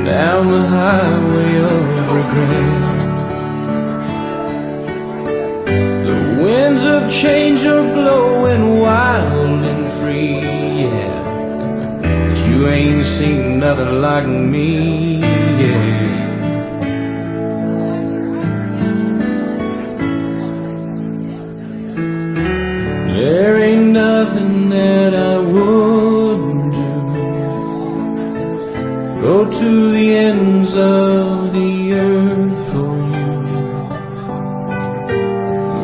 down the highway of regret. The winds of change are blowing wild and free, yeah. But you ain't seen nothing like me, yeah. There ain't nothing that I wouldn't do. Go to the ends of the earth for you.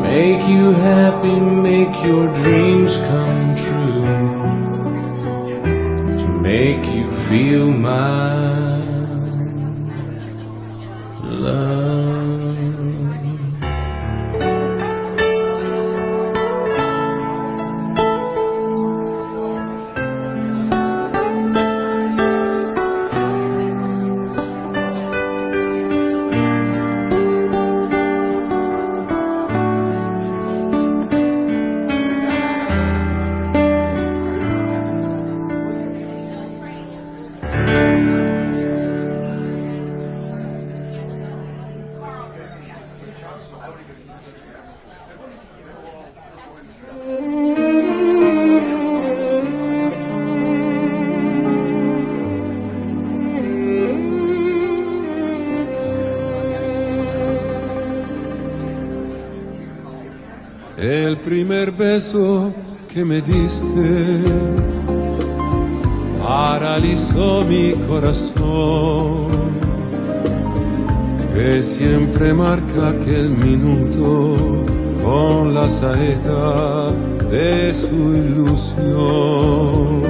Make you happy, make your dreams come true. To make you feel my love. El primer beso que me diste paralizó mi corazón, que siempre marca aquel minuto con la saeta de su ilusión.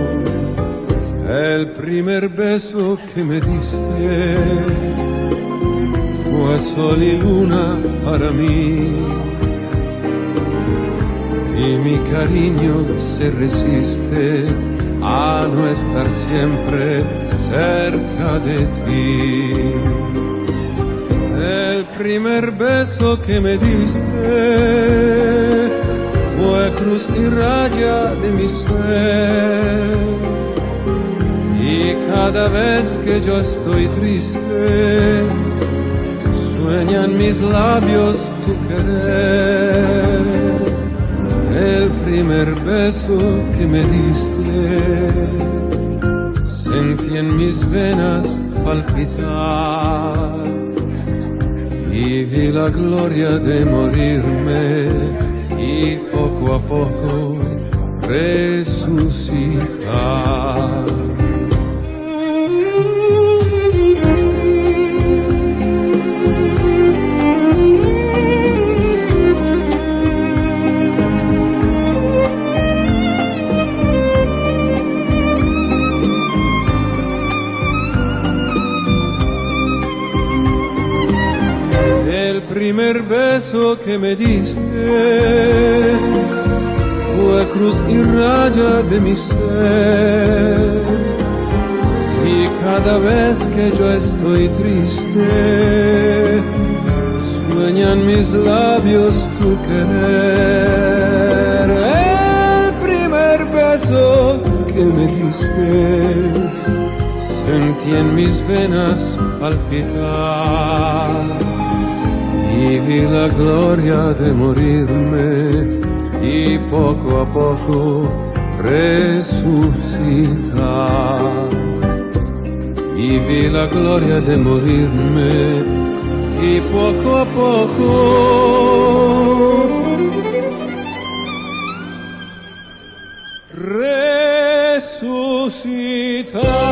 El primer beso que me diste fue sol y luna para mí, y mi cariño se resiste a no estar siempre cerca de ti. El primer beso que me diste fue cruz y raya de mi ser, y cada vez que yo estoy triste sueñan mis labios tu querer. El primer beso que me diste, sentí en mis venas palpitar y vi la gloria de morirme y poco a poco resucitar. El primer beso que me diste fue cruz y raya de mi ser, y cada vez que yo estoy triste sueñan mis labios tu querer. El primer beso que me diste sentí en mis venas palpitar y vi la gloria de morirme y poco a poco resucitar. Y vi la gloria de morirme y poco a poco resucitar.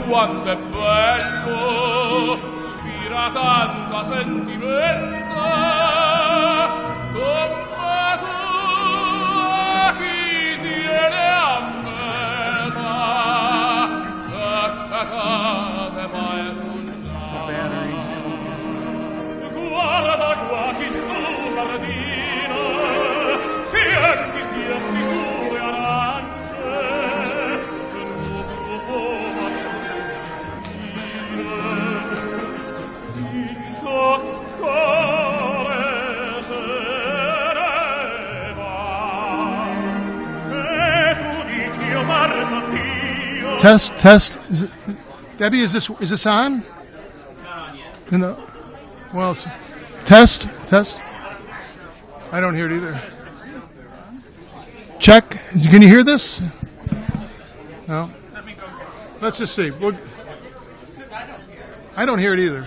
Quanto è bello, spira tanta sentimento, come tu a chi tiene a metà, cade mai guarda qua chi sto giardino senti sue arance che nuovo Test, test. Debbie, is this on? No. Well, test, test. I don't hear it either. Check. Can you hear this? No. Let's just see. I don't hear it either.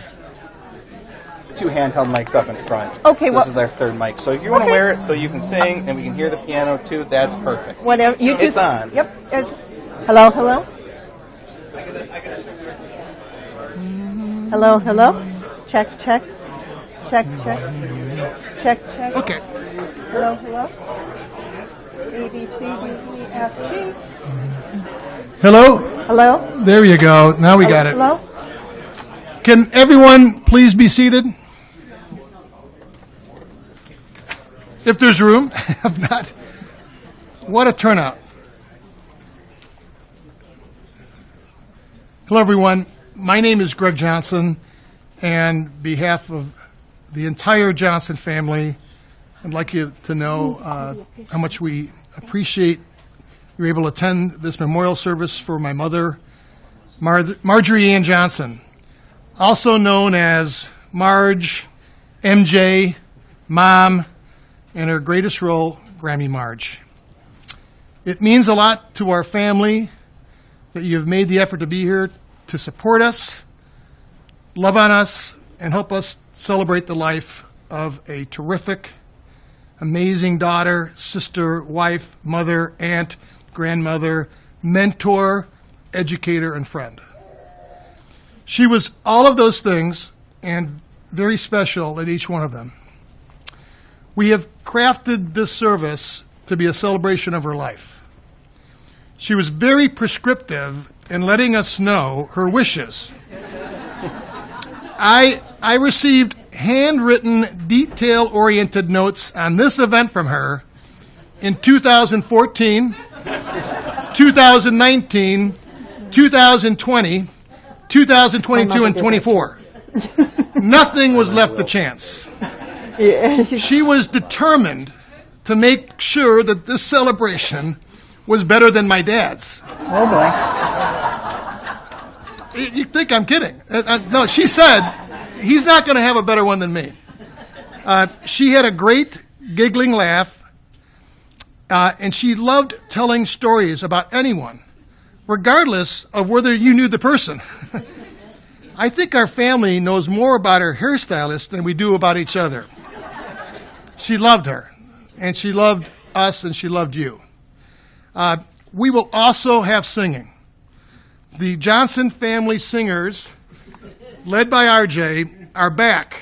2 handheld mics up in front. Okay, This is their third mic. So if you want to wear it so you can sing and we can hear the piano too, that's perfect. Whatever you It's on. Yep. Hello, hello. Hello, hello. Check, check. Check, check. Check, check. Okay. Hello, hello. A, B, C, D, E, F, G. Hello? Hello? There you go. Now we got it. Hello? Can everyone please be seated? If there's room. If not, what a turnout. Hello, everyone. My name is Greg Johnson, and on behalf of the entire Johnson family, I'd like you to know how much we appreciate you were able to attend this memorial service for my mother, Marjorie Ann Johnson, also known as Marge, MJ, Mom, and her greatest role, Grammy Marge. It means a lot to our family that you have made the effort to be here to support us, love on us, and help us celebrate the life of a terrific, amazing daughter, sister, wife, mother, aunt, grandmother, mentor, educator, and friend. She was all of those things and very special at each one of them. We have crafted this service to be a celebration of her life. She was very prescriptive in letting us know her wishes. I received handwritten, detail-oriented notes on this event from her in 2014, 2019, 2020, 2022, and 24. Nothing was left to chance. She was determined to make sure that this celebration was better than my dad's. Oh, boy. You think I'm kidding. No, she said, he's not going to have a better one than me. She had a great giggling laugh, and she loved telling stories about anyone, regardless of whether you knew the person. I think our family knows more about her hairstylist than we do about each other. She loved her, and she loved us, and she loved you. We will also have singing. The Johnson family singers, led by RJ, are back.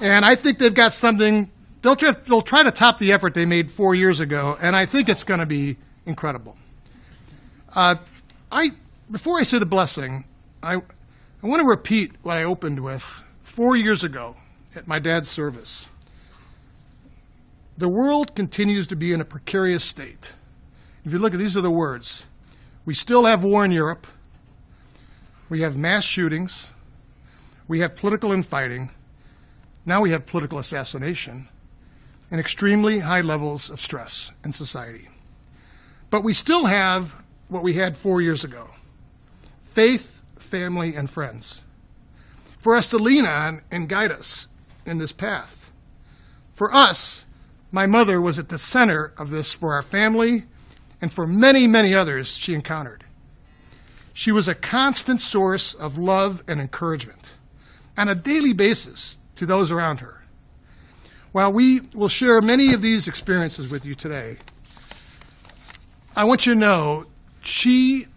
And I think they've got something, they'll try to top the effort they made 4 years ago, and I think it's going to be incredible. Before I say the blessing, I want to repeat what I opened with 4 years ago at my dad's service. The world continues to be in a precarious state. If you look at these are the words. We still have war in Europe. We have mass shootings. We have political infighting. Now we have political assassination and extremely high levels of stress in society. But we still have what we had 4 years ago. Faith, family, and friends. For us to lean on and guide us in this path. For us, my mother was at the center of this for our family and for many, many others she encountered. She was a constant source of love and encouragement on a daily basis to those around her. While we will share many of these experiences with you today, I want you to know she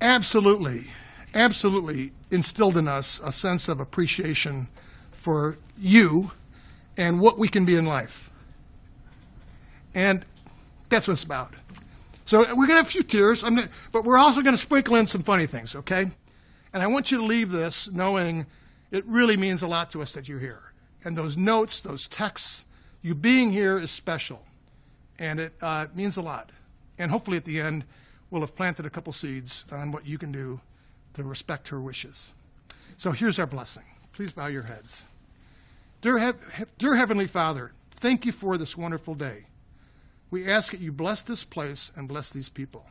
absolutely instilled in us a sense of appreciation for you and what we can be in life. And that's what it's about. So we're going to have a few tears, but we're also going to sprinkle in some funny things, okay? And I want you to leave this knowing it really means a lot to us that you're here. And those notes, those texts, you being here is special. And it means a lot. And hopefully at the end, we'll have planted a couple seeds on what you can do to respect her wishes. So here's our blessing. Please bow your heads. Dear Heavenly Father, thank you for this wonderful day. We ask that you bless this place and bless these people.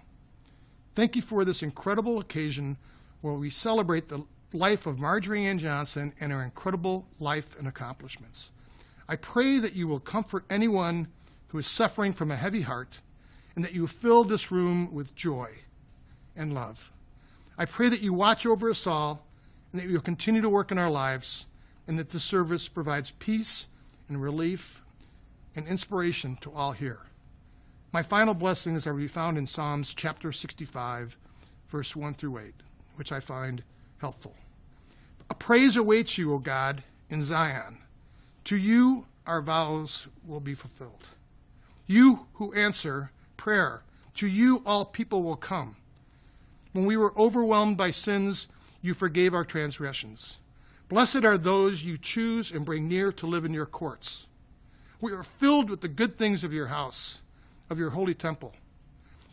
Thank you for this incredible occasion where we celebrate the life of Marjorie Ann Johnson and her incredible life and accomplishments. I pray that you will comfort anyone who is suffering from a heavy heart and that you fill this room with joy and love. I pray that you watch over us all and that you will continue to work in our lives and that this service provides peace and relief and inspiration to all here. My final blessings are to be found in Psalms chapter 65, verse 1 through 8, which I find helpful. A praise awaits you, O God, in Zion. To you our vows will be fulfilled. You who answer prayer, to you all people will come. When we were overwhelmed by sins, you forgave our transgressions. Blessed are those you choose and bring near to live in your courts. We are filled with the good things of your house, of your holy temple.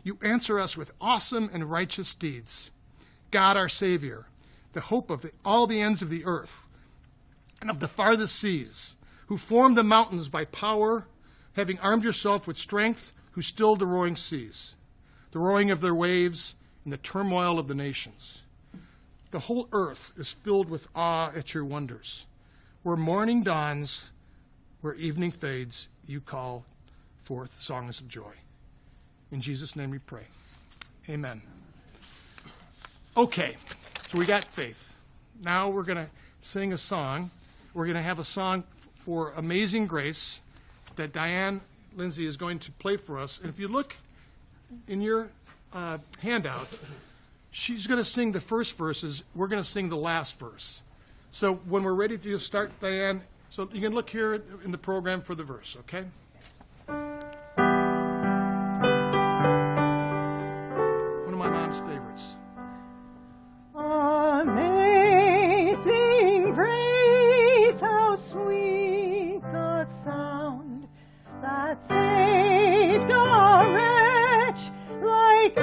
You answer us with awesome and righteous deeds. God, our Savior, the hope of all the ends of the earth and of the farthest seas, who formed the mountains by power, having armed yourself with strength, who stilled the roaring seas, the roaring of their waves, and the turmoil of the nations. The whole earth is filled with awe at your wonders. Where morning dawns, where evening fades, you call forth songs of joy. In Jesus' name we pray. Amen. Okay, so we got faith. Now we're going to sing a song. We're going to have a song for Amazing Grace that Diane Lindsay is going to play for us. And if you look in your handout, she's going to sing the first verses. We're going to sing the last verse. So when we're ready to start, Diane, so you can look here in the program for the verse, okay? One of my mom's favorites. Amazing grace, how sweet the sound that saved a wretch like me.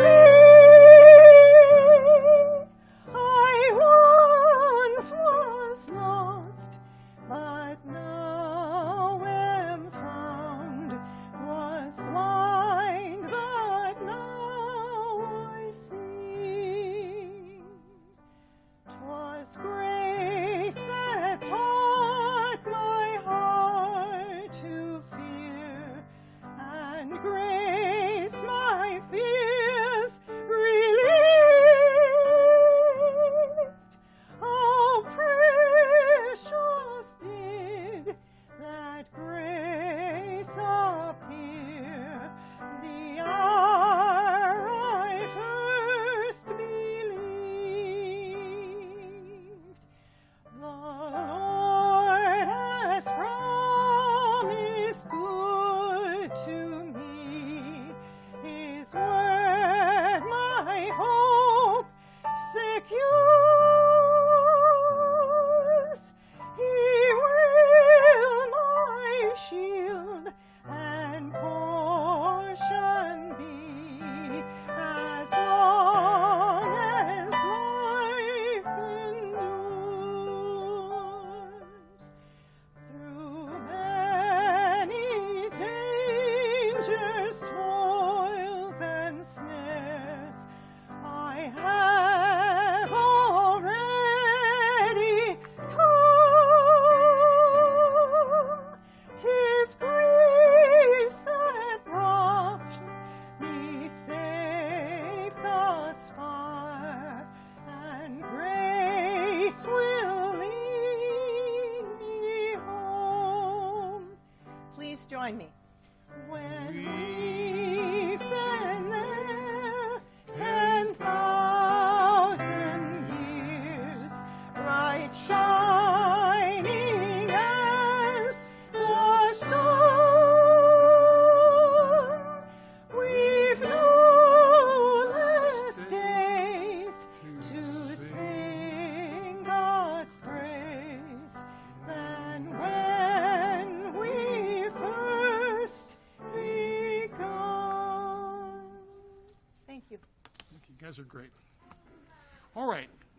I once was lost, but now am found.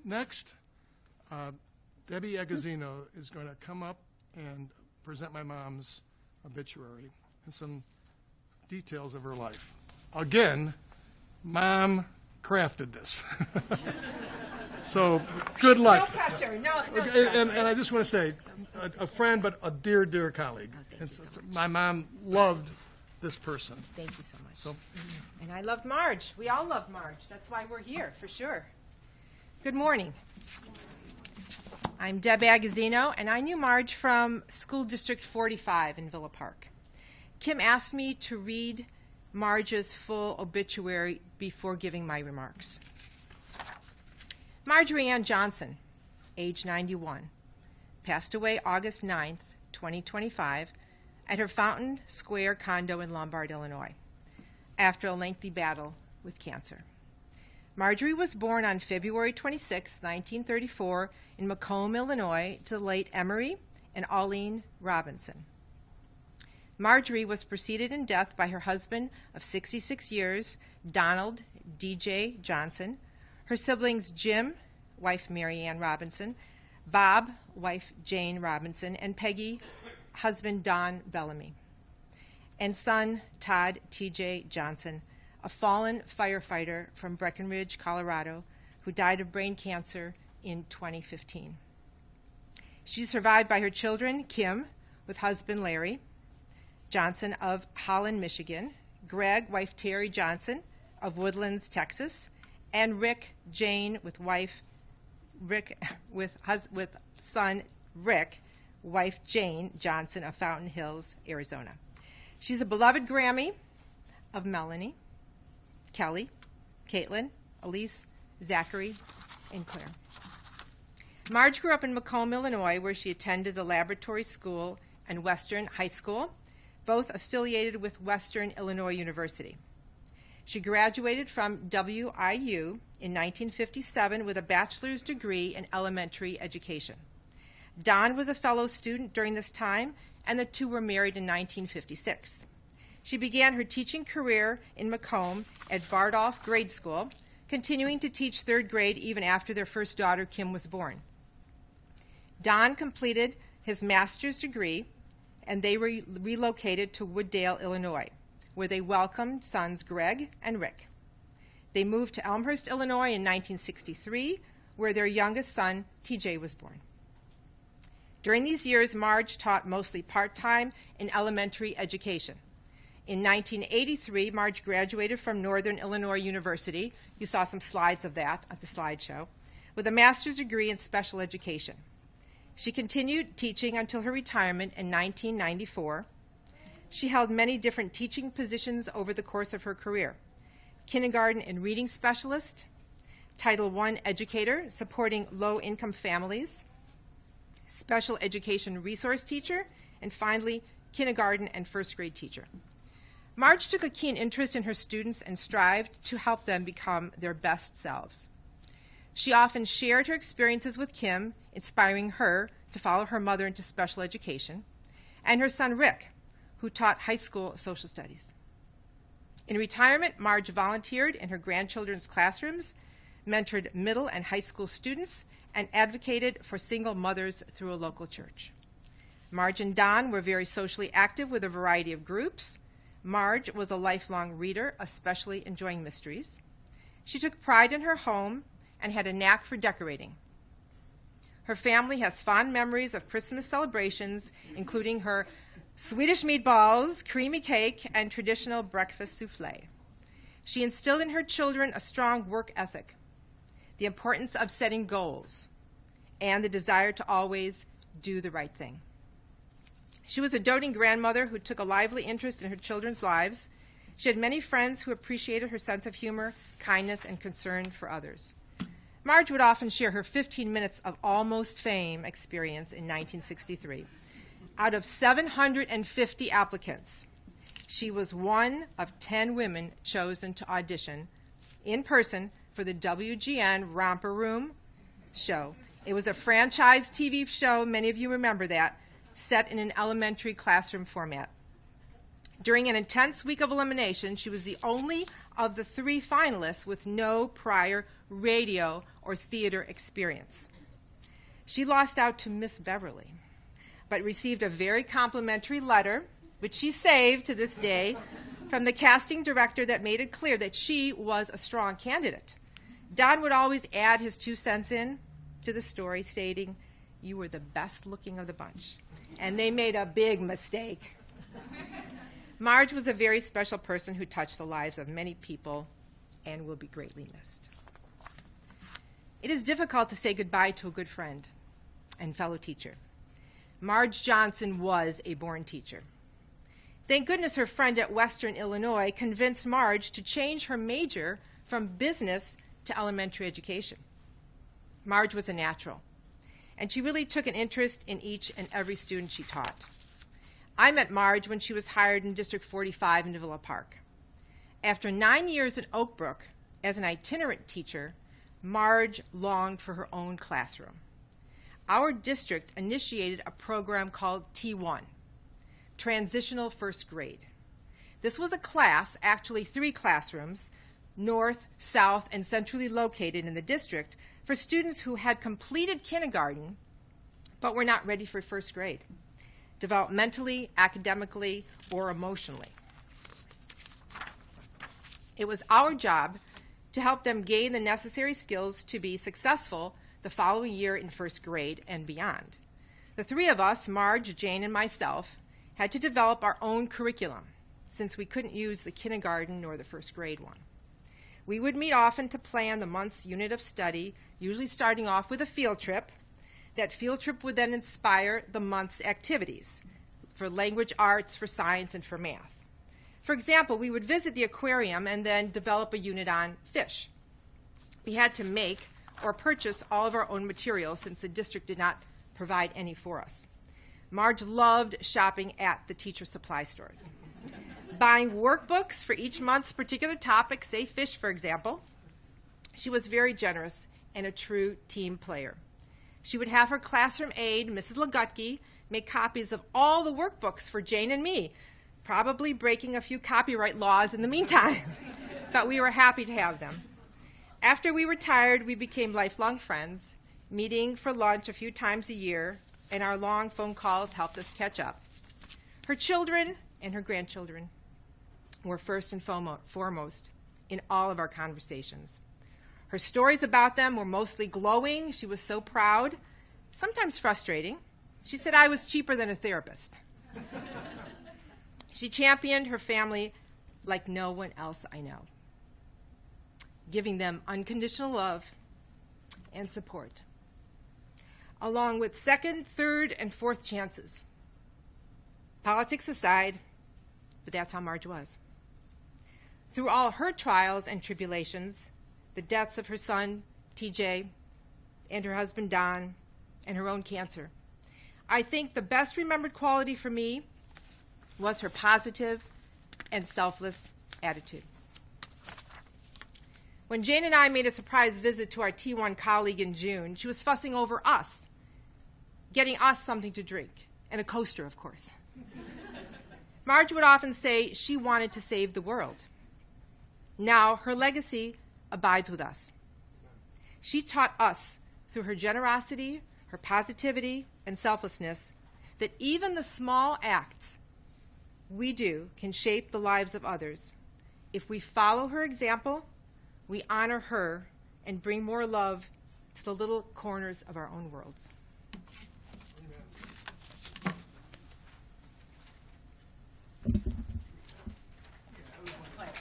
Next, Debbie Agazzino is going to come up and present my mom's obituary and some details of her life. Again, Mom crafted this. So, good luck. No pressure. No Okay, stress. and I just want to say, a friend, but a dear, dear colleague. thank you so much. My mom loved this person. Thank you so much. So, And I love Marge. We all love Marge. That's why we're here, for sure. Good morning. I'm Deb Agazzino, and I knew Marge from School District 45 in Villa Park. Kim asked me to read Marge's full obituary before giving my remarks. Marjorie Ann Johnson, age 91, passed away August 9th, 2025, at her Fountain Square condo in Lombard, Illinois, after a lengthy battle with cancer. Marjorie was born on February 26, 1934, in Macomb, Illinois, to the late Emery and Auline Robinson. Marjorie was preceded in death by her husband of 66 years, Donald D.J. Johnson, her siblings Jim, wife Mary Ann Robinson, Bob, wife Jane Robinson, and Peggy, husband Don Bellamy, and son Todd T.J. Johnson, a fallen firefighter from Breckenridge, Colorado, who died of brain cancer in 2015. She's survived by her children, Kim, with husband Larry Johnson of Holland, Michigan, Greg, wife Terry Johnson of Woodlands, Texas, and Rick Jane with son Rick, wife Jane Johnson of Fountain Hills, Arizona. She's a beloved Grammy of Melanie, Kelly, Caitlin, Elise, Zachary, and Claire. Marge grew up in Macomb, Illinois, where she attended the Laboratory School and Western High School, both affiliated with Western Illinois University. She graduated from WIU in 1957 with a bachelor's degree in elementary education. Don was a fellow student during this time, and the two were married in 1956. She began her teaching career in Macomb at Bardolph Grade School, continuing to teach third grade even after their first daughter, Kim, was born. Don completed his master's degree, and they relocated to Wooddale, Illinois, where they welcomed sons Greg and Rick. They moved to Elmhurst, Illinois in 1963, where their youngest son, TJ, was born. During these years, Marge taught mostly part-time in elementary education. In 1983, Marge graduated from Northern Illinois University. You saw some slides of that at the slideshow, with a master's degree in special education. She continued teaching until her retirement in 1994. She held many different teaching positions over the course of her career: kindergarten and reading specialist, Title I educator supporting low-income families, special education resource teacher, and finally, kindergarten and first grade teacher. Marge took a keen interest in her students and strived to help them become their best selves. She often shared her experiences with Kim, inspiring her to follow her mother into special education, and her son Rick, who taught high school social studies. In retirement, Marge volunteered in her grandchildren's classrooms, mentored middle and high school students, and advocated for single mothers through a local church. Marge and Don were very socially active with a variety of groups. Marge was a lifelong reader, especially enjoying mysteries. She took pride in her home and had a knack for decorating. Her family has fond memories of Christmas celebrations, including her Swedish meatballs, creamy cake, and traditional breakfast souffle. She instilled in her children a strong work ethic, the importance of setting goals, and the desire to always do the right thing. She was a doting grandmother who took a lively interest in her children's lives. She had many friends who appreciated her sense of humor, kindness, and concern for others. Marge would often share her 15 minutes of almost fame experience in 1963. Out of 750 applicants, she was one of 10 women chosen to audition in person for the WGN Romper Room show. It was a franchise TV show, many of you remember that, set in an elementary classroom format. During an intense week of elimination, she was the only of the 3 finalists with no prior radio or theater experience. She lost out to Miss Beverly, but received a very complimentary letter, which she saved to this day, from the casting director that made it clear that she was a strong candidate. Don would always add his 2 cents in to the story, stating, "You were the best looking of the bunch." And they made a big mistake. Marge was a very special person who touched the lives of many people and will be greatly missed. It is difficult to say goodbye to a good friend and fellow teacher. Marge Johnson was a born teacher. Thank goodness her friend at Western Illinois convinced Marge to change her major from business to elementary education. Marge was a natural, and she really took an interest in each and every student she taught. I met Marge when she was hired in District 45 in Villa Park. After 9 years at Oak Brook as an itinerant teacher, Marge longed for her own classroom. Our district initiated a program called T1, Transitional First Grade. This was a class, actually 3 classrooms, north, south, and centrally located in the district, for students who had completed kindergarten but were not ready for first grade, developmentally, academically, or emotionally. It was our job to help them gain the necessary skills to be successful the following year in first grade and beyond. The 3 of us, Marge, Jane, and myself, had to develop our own curriculum since we couldn't use the kindergarten nor the first grade one. We would meet often to plan the month's unit of study, usually starting off with a field trip. That field trip would then inspire the month's activities for language arts, for science, and for math. For example, we would visit the aquarium and then develop a unit on fish. We had to make or purchase all of our own materials since the district did not provide any for us. Marge loved shopping at the teacher supply stores, buying workbooks for each month's particular topic, say fish, for example. She was very generous and a true team player. She would have her classroom aide, Mrs. Legutke, make copies of all the workbooks for Jane and me, probably breaking a few copyright laws in the meantime, but we were happy to have them. After we retired, we became lifelong friends, meeting for lunch a few times a year, and our long phone calls helped us catch up. Her children and her grandchildren were first and foremost in all of our conversations. Her stories about them were mostly glowing. She was so proud, sometimes frustrating. She said I was cheaper than a therapist. She championed her family like no one else I know, giving them unconditional love and support, along with second, third, and fourth chances. Politics aside, but that's how Marge was. Through all her trials and tribulations, the deaths of her son, TJ, and her husband, Don, and her own cancer, I think the best remembered quality for me was her positive and selfless attitude. When Jane and I made a surprise visit to our T1 colleague in June, she was fussing over us, getting us something to drink, and a coaster, of course. Marge would often say she wanted to save the world. Now, her legacy abides with us. She taught us, through her generosity, her positivity, and selflessness, that even the small acts we do can shape the lives of others. If we follow her example, we honor her and bring more love to the little corners of our own worlds.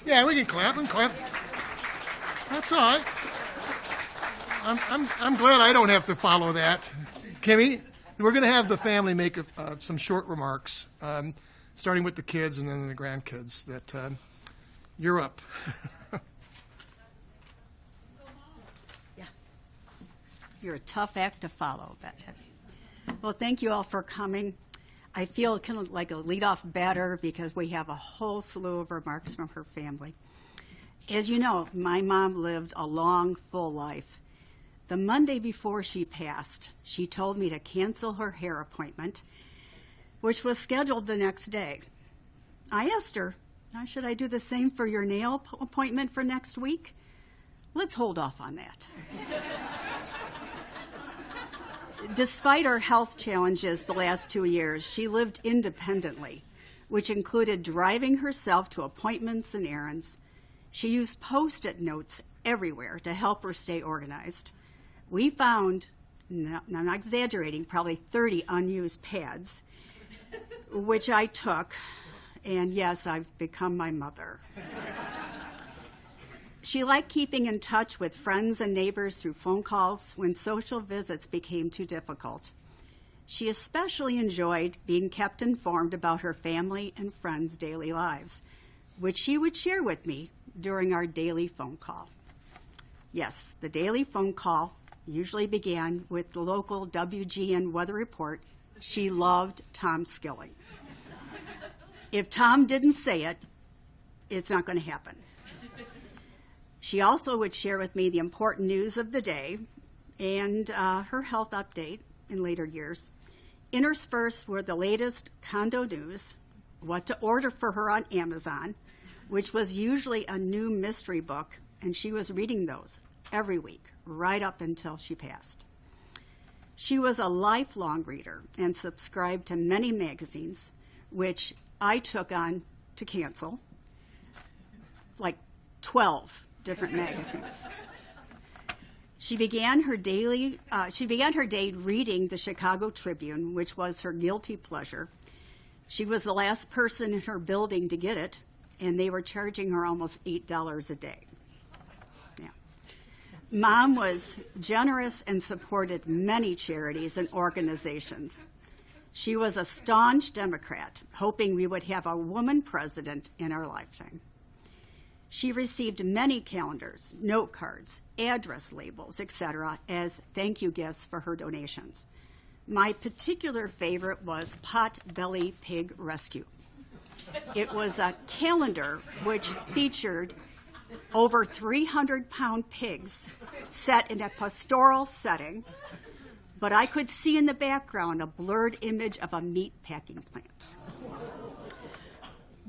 Yeah, we can clap and clap. That's all right. I'm glad I don't have to follow that. Kimmy, we're going to have the family make some short remarks, starting with the kids and then the grandkids. That you're up. Yeah, you're a tough act to follow, Bette. Well, thank you all for coming. I feel kind of like a leadoff batter because we have a whole slew of remarks from her family. As you know, my mom lived a long, full life. The Monday before she passed, she told me to cancel her hair appointment, which was scheduled the next day. I asked her, should I do the same for your nail appointment for next week? Let's hold off on that. Despite her health challenges the last 2 years, she lived independently, which included driving herself to appointments and errands. She used Post-it notes everywhere to help her stay organized. We found, no, I'm not exaggerating, probably 30 unused pads, which I took, and yes, I've become my mother. She liked keeping in touch with friends and neighbors through phone calls when social visits became too difficult. She especially enjoyed being kept informed about her family and friends' daily lives, which she would share with me during our daily phone call. Yes, the daily phone call usually began with the local WGN weather report. She loved Tom Skilling. If Tom didn't say it, it's not going to happen. She also would share with me the important news of the day and her health update in later years. Interspersed were the latest condo news, what to order for her on Amazon, which was usually a new mystery book, and she was reading those every week, right up until she passed. She was a lifelong reader and subscribed to many magazines, which I took on to cancel, like 12 different magazines. She began her day reading the Chicago Tribune, which was her guilty pleasure. She was the last person in her building to get it, and they were charging her almost $8 a day. Yeah. Mom was generous and supported many charities and organizations. She was a staunch Democrat, hoping we would have a woman president in our lifetime. She received many calendars, note cards, address labels, etc., as thank you gifts for her donations. My particular favorite was Potbelly Pig Rescue. It was a calendar which featured over 300-pound pigs set in a pastoral setting, but I could see in the background a blurred image of a meat packing plant.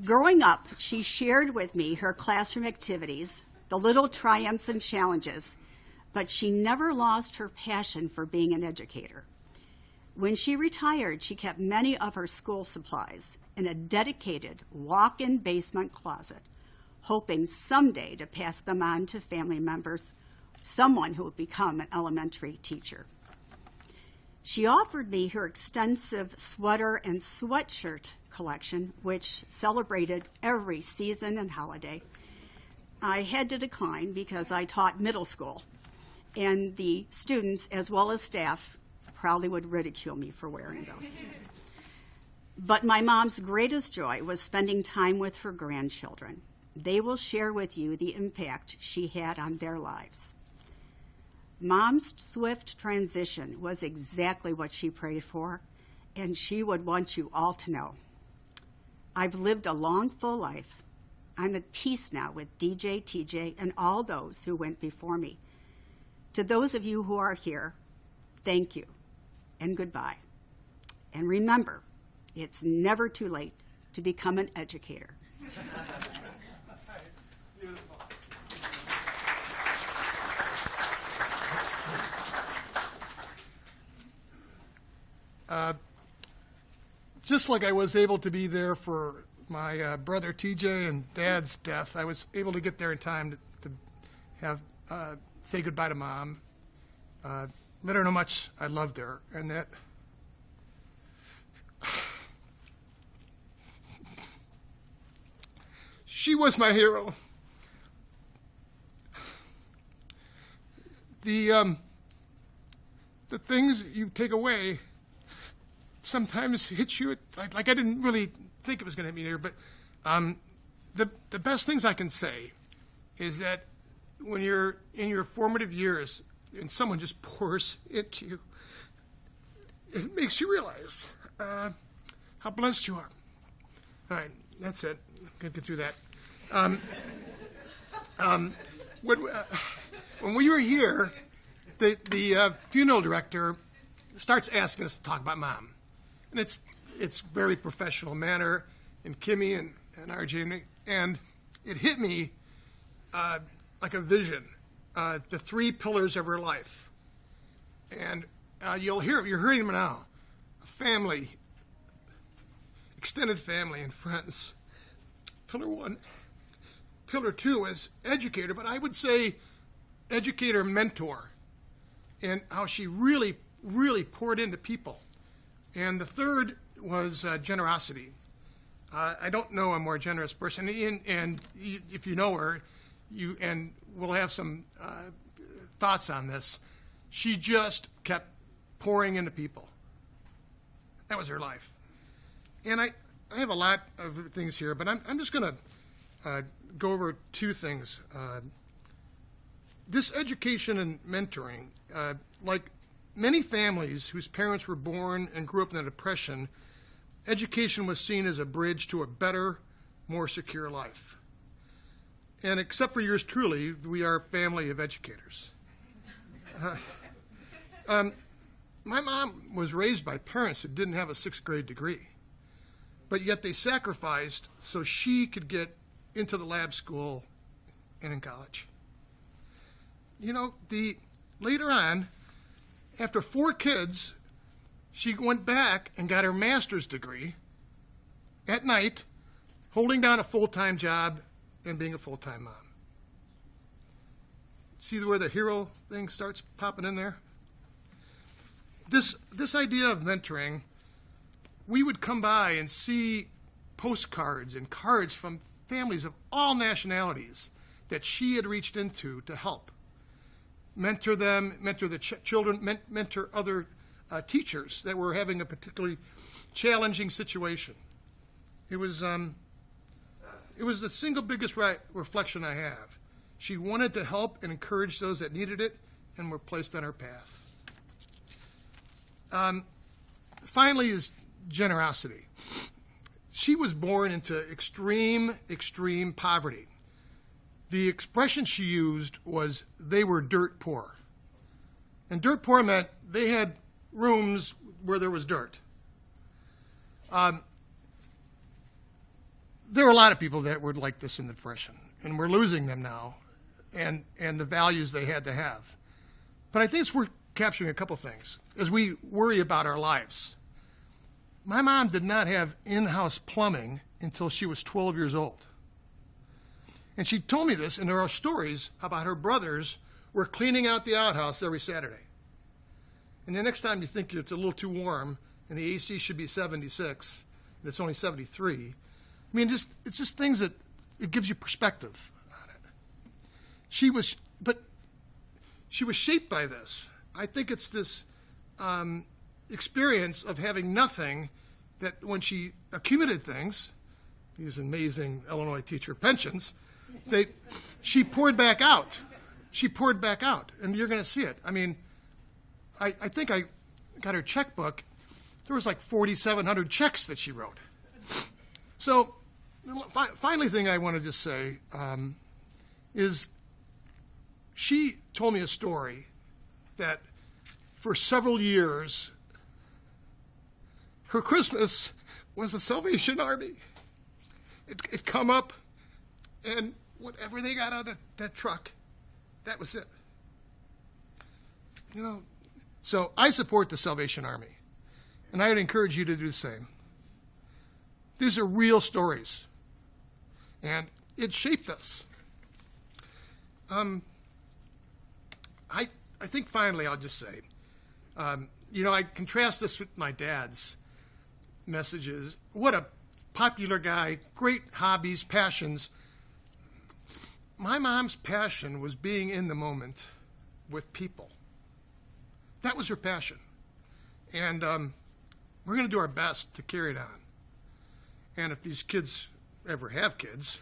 Growing up, she shared with me her classroom activities, the little triumphs and challenges, but she never lost her passion for being an educator. When she retired, she kept many of her school supplies in a dedicated walk-in basement closet, hoping someday to pass them on to family members, someone who would become an elementary teacher. She offered me her extensive sweater and sweatshirt collection, which celebrated every season and holiday. I had to decline because I taught middle school, and the students, as well as staff, probably would ridicule me for wearing those. But my mom's greatest joy was spending time with her grandchildren. They will share with you the impact she had on their lives. Mom's swift transition was exactly what she prayed for, and she would want you all to know. I've lived a long, full life. I'm at peace now with DJ, TJ, and all those who went before me. To those of you who are here, thank you and goodbye. And remember, it's never too late to become an educator. Just like I was able to be there for my brother TJ and Dad's death, I was able to get there in time to have say goodbye to Mom. Let her know how much I loved her, and that she was my hero. The things you take away sometimes hit you like I didn't really think it was going to hit me there, but the best things I can say is that when you're in your formative years and someone just pours into you, it makes you realize how blessed you are. All right, that's it. Gotta get through that. When we were here, the funeral director starts asking us to talk about Mom. And it's very professional manner, and Kimmy and and RJ, and it hit me like a vision, the 3 pillars of her life. And you're hearing them now. Family, extended family and friends. Pillar 1. Pillar 2 is educator, but I would say educator mentor, and how she really, really poured into people. And the third was generosity. I don't know a more generous person, and if you know her, and we'll have some thoughts on this. She just kept pouring into people. That was her life. And I have a lot of things here, but I'm just going to go over 2 things. This education and mentoring, like many families whose parents were born and grew up in the Depression, education was seen as a bridge to a better, more secure life. And except for yours truly, we are a family of educators. My mom was raised by parents who didn't have a 6th grade degree, but yet they sacrificed so she could get into the lab school and in college. You know, later on, after 4 kids, she went back and got her master's degree at night, holding down a full-time job and being a full-time mom. See where the hero thing starts popping in there? This idea of mentoring, we would come by and see postcards and cards from families of all nationalities that she had reached into to help. Mentor them, mentor the children, mentor other teachers that were having a particularly challenging situation. It was the single biggest reflection I have. She wanted to help and encourage those that needed it and were placed on her path. Finally is generosity. She was born into extreme, extreme poverty. The expression she used was, they were dirt poor. And dirt poor meant they had rooms where there was dirt. There are a lot of people that were like this in the Depression, and we're losing them now, and the values they had to have. But I think it's worth capturing a couple things as we worry about our lives. My mom did not have in-house plumbing until she was 12 years old. And she told me this, and there are stories about her brothers were cleaning out the outhouse every Saturday. And the next time you think it's a little too warm and the AC should be 76 and it's only 73, I mean, it's just things that it gives you perspective on it. She was shaped by this. I think it's this experience of having nothing that when she accumulated things, these amazing Illinois teacher pensions, she poured back out. She poured back out, and you're going to see it. I mean, I think I got her checkbook. There was like 4,700 checks that she wrote. So, finally thing I want to just say is she told me a story that for several years, her Christmas was the Salvation Army. It come up, and whatever they got out of that truck, that was it. You know, so I support the Salvation Army, and I would encourage you to do the same. These are real stories, and it shaped us. I think finally I'll just say, I contrast this with my dad's messages. What a popular guy, great hobbies, passions. My mom's passion was being in the moment with people. That was her passion. And we're going to do our best to carry it on. And if these kids ever have kids,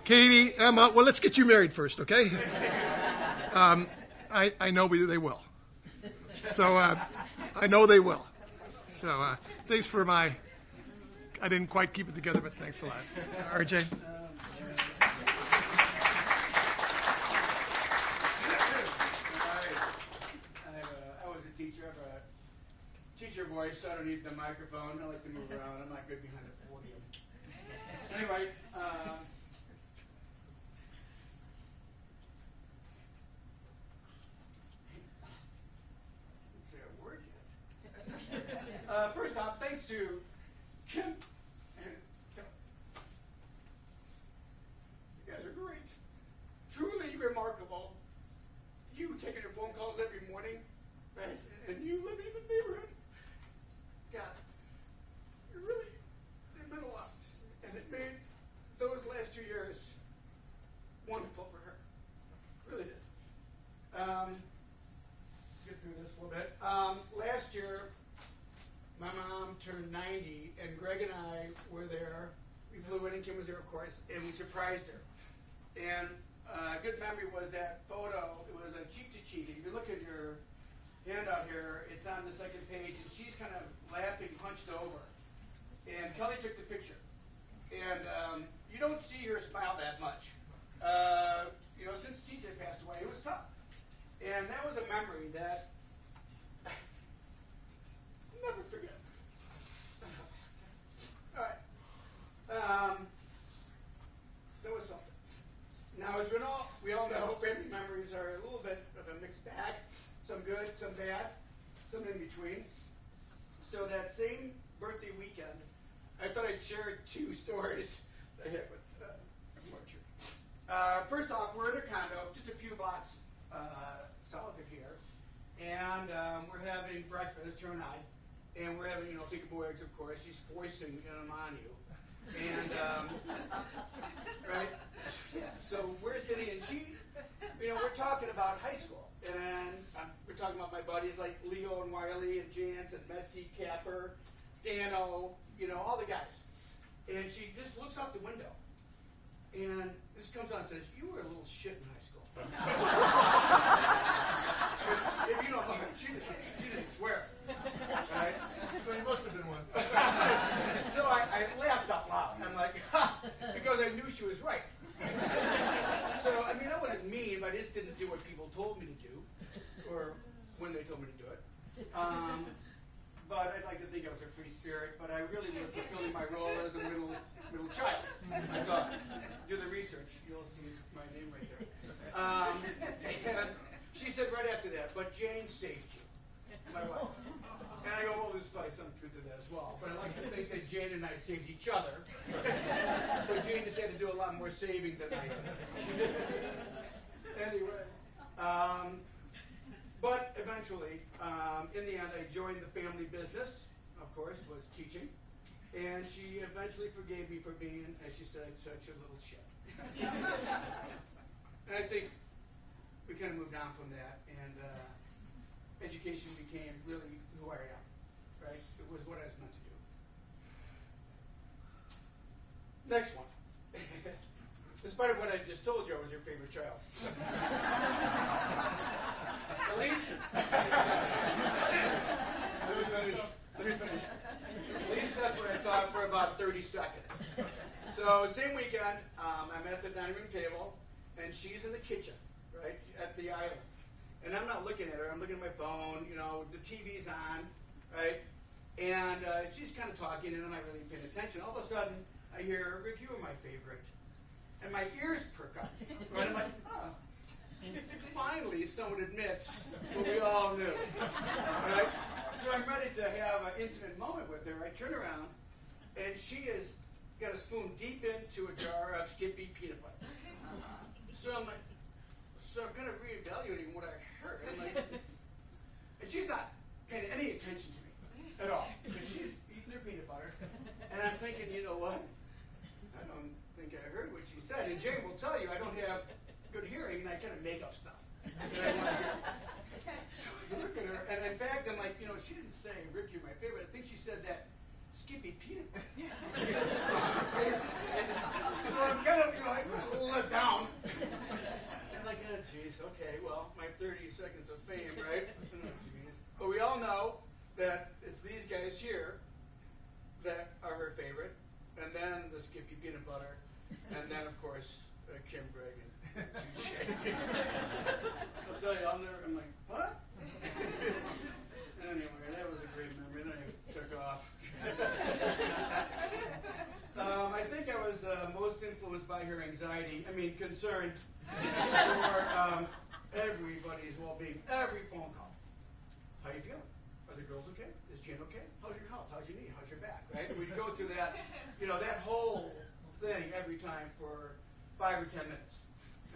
Katie, Emma, well, let's get you married first, okay? I know they will. So I know they will. So thanks for I didn't quite keep it together, but thanks a lot. RJ? I was a teacher. I have a teacher your voice. I don't need the microphone. I like to move around. I'm not good behind the podium. Anyway, didn't say a word yet. First off, thanks to Kim and Kelly. You guys are great. Truly remarkable. You taking your phone calls every morning, right? And you living in the neighborhood. God, it meant a lot. And it made those last 2 years wonderful for her. Really did. Get through this a little bit. Last year, my mom turned 90, and Greg and I were there. We flew in, and Kim was there, of course, and we surprised her. And a good memory was that photo. It was a cheek to cheek. If you look at your handout here, it's on the second page, and she's kind of laughing, hunched over. And Kelly took the picture. And you don't see her smile that much. Since TJ passed away, it was tough. And that was a memory that I'll never forget. All right. That was something. Now, as we all know, family memories are a little bit of a mixed bag. Some good, some bad, some in between. So that same birthday weekend, I thought I'd share 2 stories I had with Marjorie. First off, we're in a condo, just a few blocks south of here, and we're having breakfast, her and I, and we're having, peekaboo eggs, of course. She's foisting them on you. And, right? Yeah. So we're sitting, and she, we're talking about high school. And we're talking about my buddies like Leo and Wiley and Jance and Betsy, Capper, Dano, all the guys. And she just looks out the window. And this comes on and says, "You were a little shit in high school." If you don't know her, she didn't swear. Right? So you must have been one. So I laughed out loud. I'm like, ha! Because I knew she was right. So, I wasn't mean, but I just didn't do what people told me to do, or when they told me to do it. But I'd like to think I was a free spirit, but I really was fulfilling my role as a middle child. I thought, do the research, you'll see my name right there. And she said right after that, "But Jane saved you," my wife. And I go, well, there's probably some truth to that as well. But I like to think that Jane and I saved each other. But Jane just had to do a lot more saving than I did. Anyway. But eventually, in the end, I joined the family business, of course, was teaching. And she eventually forgave me for being, as she said, such a little shit. And I think we kind of moved on from that. And education became really who I am, right? It was what I was meant to do. Next one. Despite what I just told you, I was your favorite child. At least. Let me finish. At least that's what I thought for about 30 seconds. So, same weekend, I'm at the dining room table, and she's in the kitchen, right, at the island. And I'm not looking at her. I'm looking at my phone. The TV's on, right? And she's kind of talking, and I'm not really paying attention. All of a sudden, I hear, "Rick, you were my favorite." And my ears perk up. Right? I'm like, oh. Finally, someone admits what we all knew. Right? So I'm ready to have an intimate moment with her. I turn around, and she has got a spoon deep into a jar of Skippy peanut butter. So I'm kind of reevaluating what I heard. I'm like, and she's not paying any attention to me at all. Because she's eating her peanut butter. And I'm thinking, you know what? I don't think I heard what she said. And Jane will tell you I don't have good hearing, and I kind of make up stuff that I want to hear. So I look at her, and in fact, I'm like, she didn't say, "Rick, you're my favorite." I think she said that Skippy peanut butter. So I'm kind of, I put a little let down. I'm like, oh, geez, okay, well, my 30 seconds of fame, right? Oh, geez. But we all know that it's these guys here that are her favorite. And then the Skippy peanut butter, and then, of course, Kim, Greg, and I'll tell you, I'm like, what? Anyway, that was a great memory. Then I concerned for everybody's well-being. Every phone call. How you feeling? Are the girls okay? Is Jen okay? How's your health? How's your knee? How's your back? Right? We go through that, that whole thing every time for 5 or 10 minutes.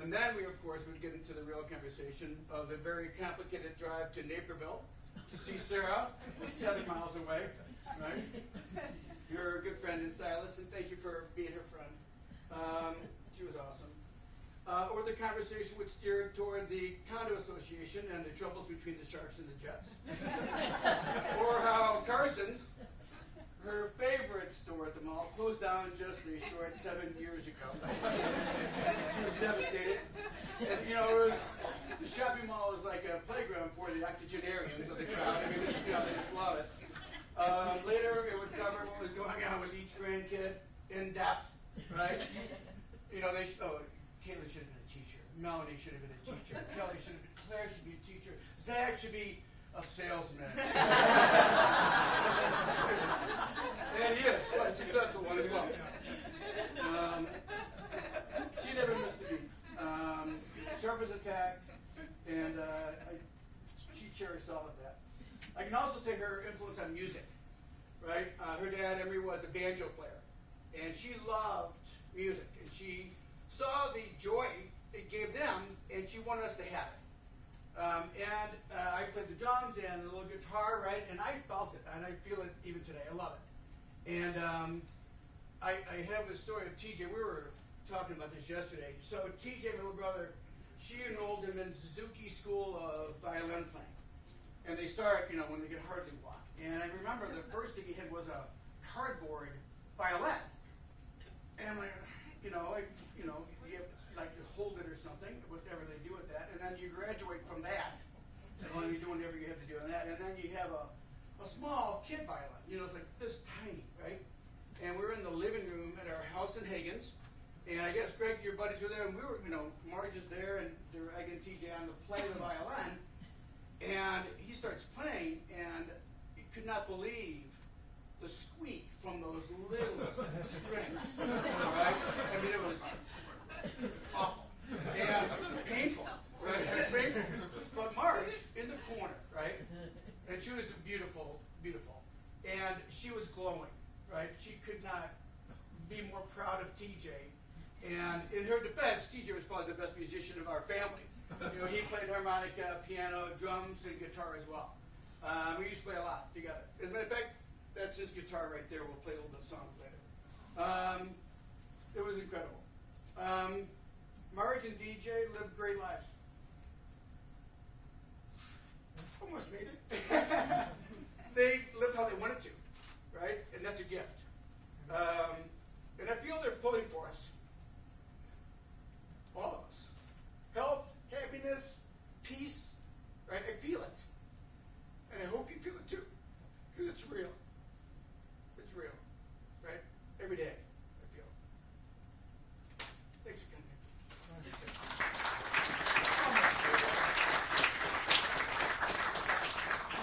And then we, of course, would get into the real conversation of the very complicated drive to Naperville to see Sarah, 7 miles away, right? You're a good friend in Silas, and thank you for being her friend. She was awesome. Or the conversation would steer toward the condo association and the troubles between the Sharks and the Jets. Or how Carson's, her favorite store at the mall, closed down just a short 7 years ago. She was devastated. And, the shopping mall is like a playground for the octogenarians of the crowd. I mean, they just love it. Later, it would cover what was going on with each grandkid in depth, right? Kayla should have been a teacher. Melanie should have been a teacher. Kelly should have been. Claire should be a teacher. Zach should be a salesman. And he is quite a successful one as well. She never missed a beat. Sharp as a tack, and she cherished all of that. I can also say her influence on music, right? Her dad, Emery, was a banjo player, and she loved music, and she saw the joy it gave them, and she wanted us to have it. I played the drums and the little guitar, right? And I felt it, and I feel it even today. I love it. And I have this story of TJ. We were talking about this yesterday. So TJ, my little brother, she enrolled him in Suzuki School of Violin Playing. And they start, when they can hardly walk. And I remember the first thing he had was a cardboard violin. And I'm like, you have to hold it or something, whatever they do with that. And then you graduate from that. And then you do whatever you have to do on that. And then you have a small kid violin. It's like this tiny, right? And we're in the living room at our house in Hagen's. And I guess, Greg, your buddies were there. And we were, Marge is there. And they're egging TJ on to play the violin. And he starts playing. And he could not believe the squeak from those little strings. Right? I mean, it was awful. And painful. Right? Painful. But Marge, in the corner, right? And she was beautiful, beautiful. And she was glowing, right? She could not be more proud of TJ. And in her defense, TJ was probably the best musician of our family. He played harmonica, piano, drums, and guitar as well. We used to play a lot together. As a matter of fact, that's his guitar right there. We'll play a little bit of songs later. It was incredible. Marge and DJ lived great lives. Almost made it. They lived how they wanted to, right? And that's a gift. And I feel they're pulling for us. All of us. Health, happiness, peace, right? I feel it. And I hope you feel it too. Because it's real. It's real. Right? Every day, I feel it. Thanks for coming.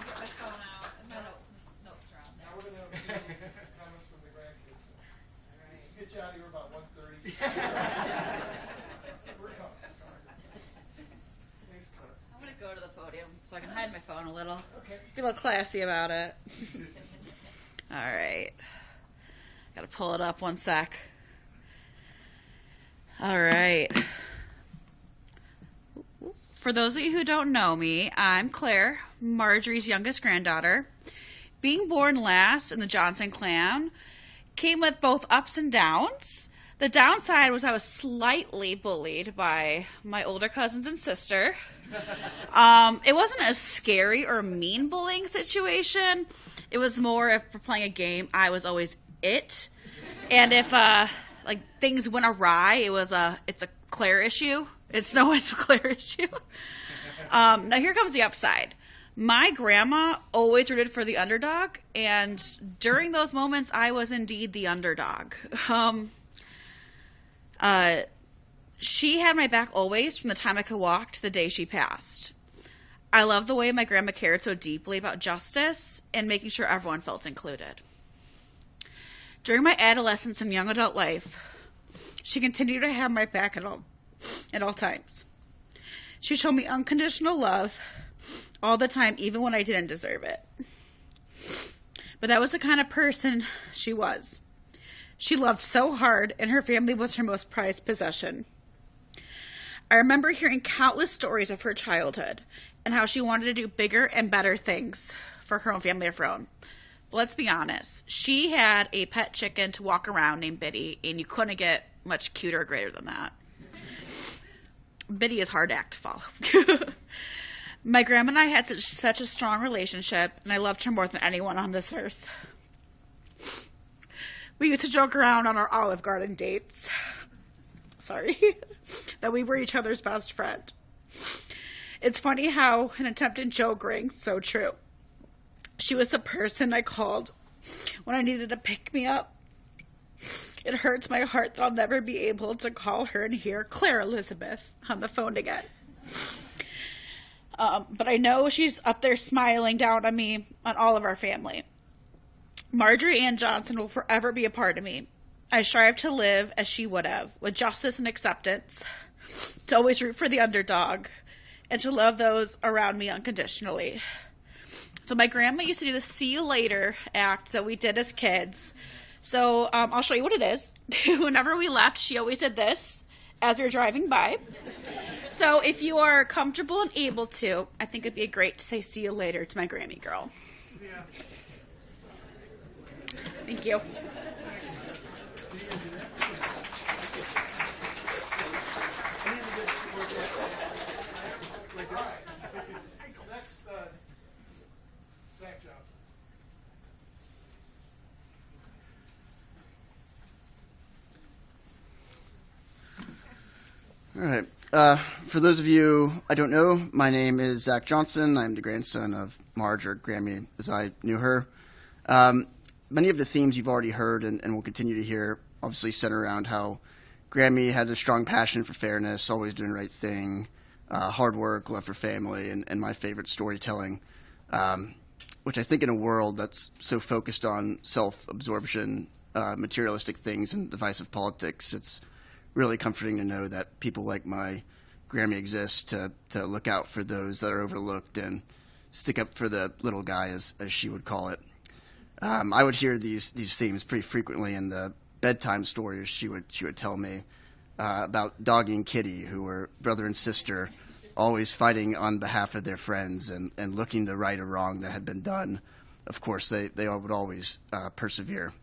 Get my phone out. And my notes are on there. Now we're going to have comments from the grandkids. All right. Get you out of here about 1:30. We're coming. Thanks, Cliff. I'm going to go to the podium so I can hide my phone a little. Okay. Be a little classy about it. All right. Got to pull it up 1 sec. All right. For those of you who don't know me, I'm Claire, Marjorie's youngest granddaughter. Being born last in the Johnson clan came with both ups and downs. The downside was I was slightly bullied by my older cousins and sister. It wasn't a scary or mean bullying situation. It was more if we're playing a game, I was always it. And if things went awry, it's a Claire issue. It's no one's Claire issue. Now here comes the upside. My grandma always rooted for the underdog, and during those moments, I was indeed the underdog. She had my back always from the time I could walk to the day she passed. I love the way my grandma cared so deeply about justice and making sure everyone felt included. During my adolescence and young adult life, she continued to have my back at all at all times. She showed me unconditional love all the time, even when I didn't deserve it. But that was the kind of person she was. She loved so hard, and her family was her most prized possession. I remember hearing countless stories of her childhood and how she wanted to do bigger and better things for her own family of her own. But let's be honest. She had a pet chicken to walk around named Biddy, and you couldn't get much cuter or greater than that. Biddy is hard act to follow. My grandma and I had such a strong relationship, and I loved her more than anyone on this earth. We used to joke around on our Olive Garden dates. Sorry. That we were each other's best friend. It's funny how an attempted joke rings so true. She was the person I called when I needed to pick me up. It hurts my heart that I'll never be able to call her and hear Claire Elizabeth on the phone again. But I know she's up there smiling down on me, on all of our family. Marjorie Ann Johnson will forever be a part of me. I strive to live as she would have, with justice and acceptance, to always root for the underdog, and to love those around me unconditionally. So my grandma used to do the see you later act that we did as kids. So I'll show you what it is. Whenever we left, she always did this as we were driving by. So if you are comfortable and able to, I think it'd be great to say see you later to my Grammy girl. Yeah. Thank you. Next, Zach Johnson. All right. For those of you I don't know, my name is Zach Johnson. I'm the grandson of Marge, or Grammy, as I knew her. Many of the themes you've already heard and will continue to hear obviously center around how Grammy had a strong passion for fairness, always doing the right thing, hard work, love for family, and my favorite, storytelling, which I think in a world that's so focused on self-absorption, materialistic things, and divisive politics, it's really comforting to know that people like my Grammy exist to look out for those that are overlooked and stick up for the little guy, as she would call it. I would hear these themes pretty frequently in the bedtime stories she would tell me about Doggy and Kitty, who were brother and sister, always fighting on behalf of their friends and looking to right a wrong that had been done. Of course, they would always persevere.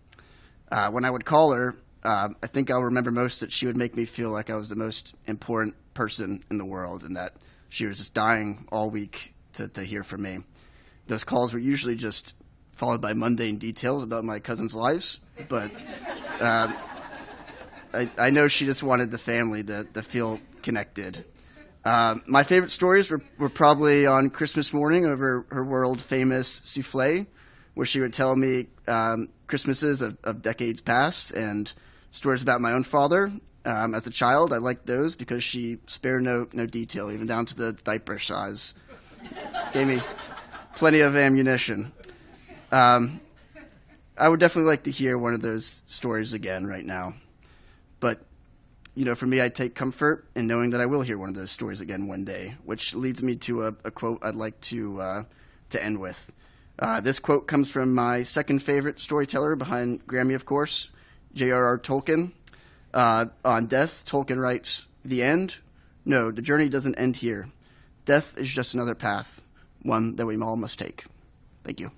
When I would call her, I think I'll remember most that she would make me feel like I was the most important person in the world, and that she was just dying all week to hear from me. Those calls were usually just followed by mundane details about my cousins' lives, but I know she just wanted the family to feel connected. My favorite stories were probably on Christmas morning over her world-famous souffle, where she would tell me Christmases of decades past and stories about my own father. As a child, I liked those because she spared no detail, even down to the diaper size. Gave me plenty of ammunition. I would definitely like to hear one of those stories again right now. But, for me, I take comfort in knowing that I will hear one of those stories again one day, which leads me to a quote I'd like to end with. This quote comes from my second favorite storyteller behind Grammy, of course, J.R.R. Tolkien. On death, Tolkien writes, "The end? No, the journey doesn't end here. Death is just another path, one that we all must take." Thank you.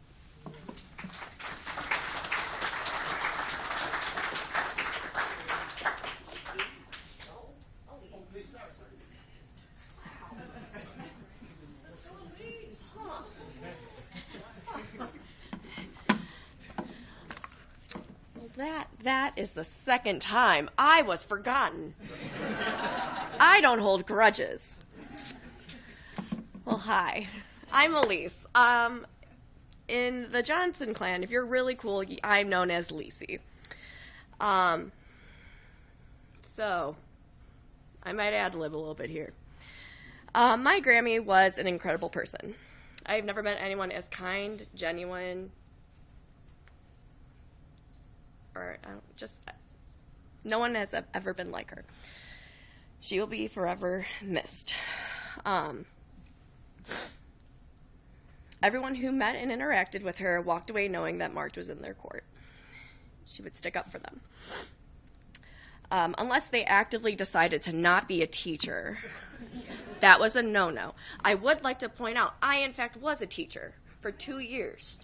That is the second time I was forgotten. I don't hold grudges. Well, hi. I'm Elise. In the Johnson clan, if you're really cool, I'm known as Lisey. So, I might ad-lib a little bit here. My Grammy was an incredible person. I've never met anyone as kind, genuine, or no one has ever been like her. She will be forever missed. Everyone who met and interacted with her walked away knowing that Marge was in their court. She would stick up for them. Unless they actively decided to not be a teacher. That was a no-no. I would like to point out, I, in fact, was a teacher for 2 years.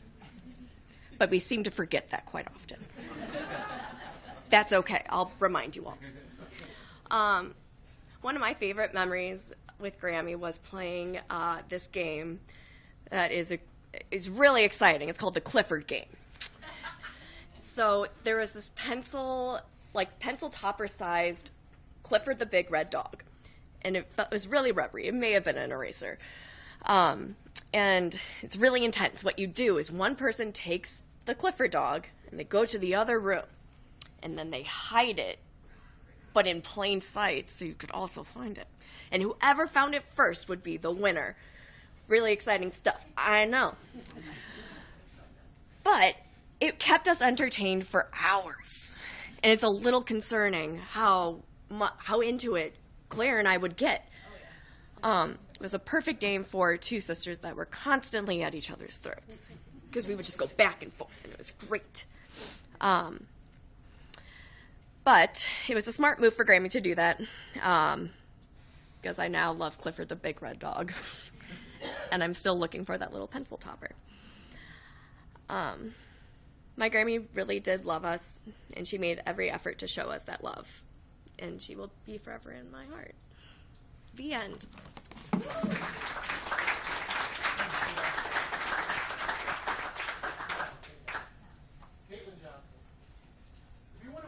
But we seem to forget that quite often. That's okay. I'll remind you all. One of my favorite memories with Grammy was playing this game that is really exciting. It's called the Clifford game. So there was this pencil topper-sized Clifford the Big Red Dog. And it was really rubbery. It may have been an eraser. And it's really intense. What you do is one person takes the Clifford dog and they go to the other room. And then they hide it, but in plain sight, so you could also find it. And whoever found it first would be the winner. Really exciting stuff, I know. But it kept us entertained for hours. And it's a little concerning how into it Claire and I would get. It was a perfect game for two sisters that were constantly at each other's throats. Because we would just go back and forth, and it was great. But it was a smart move for Grammy to do that, because I now love Clifford the Big Red Dog, and I'm still looking for that little pencil topper. My Grammy really did love us, and she made every effort to show us that love, and she will be forever in my heart. The end.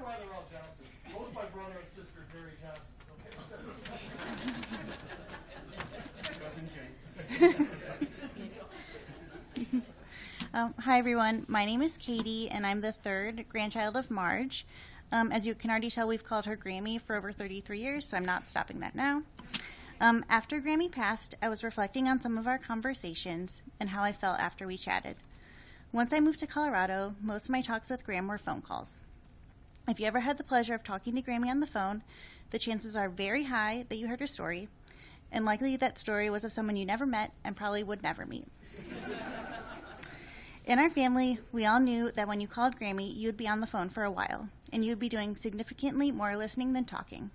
Why they're all Johnson. Both my brother and sister are Barry Johnson. Hi, everyone. My name is Katie, and I'm the third grandchild of Marge. As you can already tell, we've called her Grammy for over 33 years, so I'm not stopping that now. After Grammy passed, I was reflecting on some of our conversations and how I felt after we chatted. Once I moved to Colorado, most of my talks with Gram were phone calls. If you ever had the pleasure of talking to Grammy on the phone, the chances are very high that you heard her story, and likely that story was of someone you never met and probably would never meet. In our family, we all knew that when you called Grammy, you would be on the phone for a while, and you would be doing significantly more listening than talking,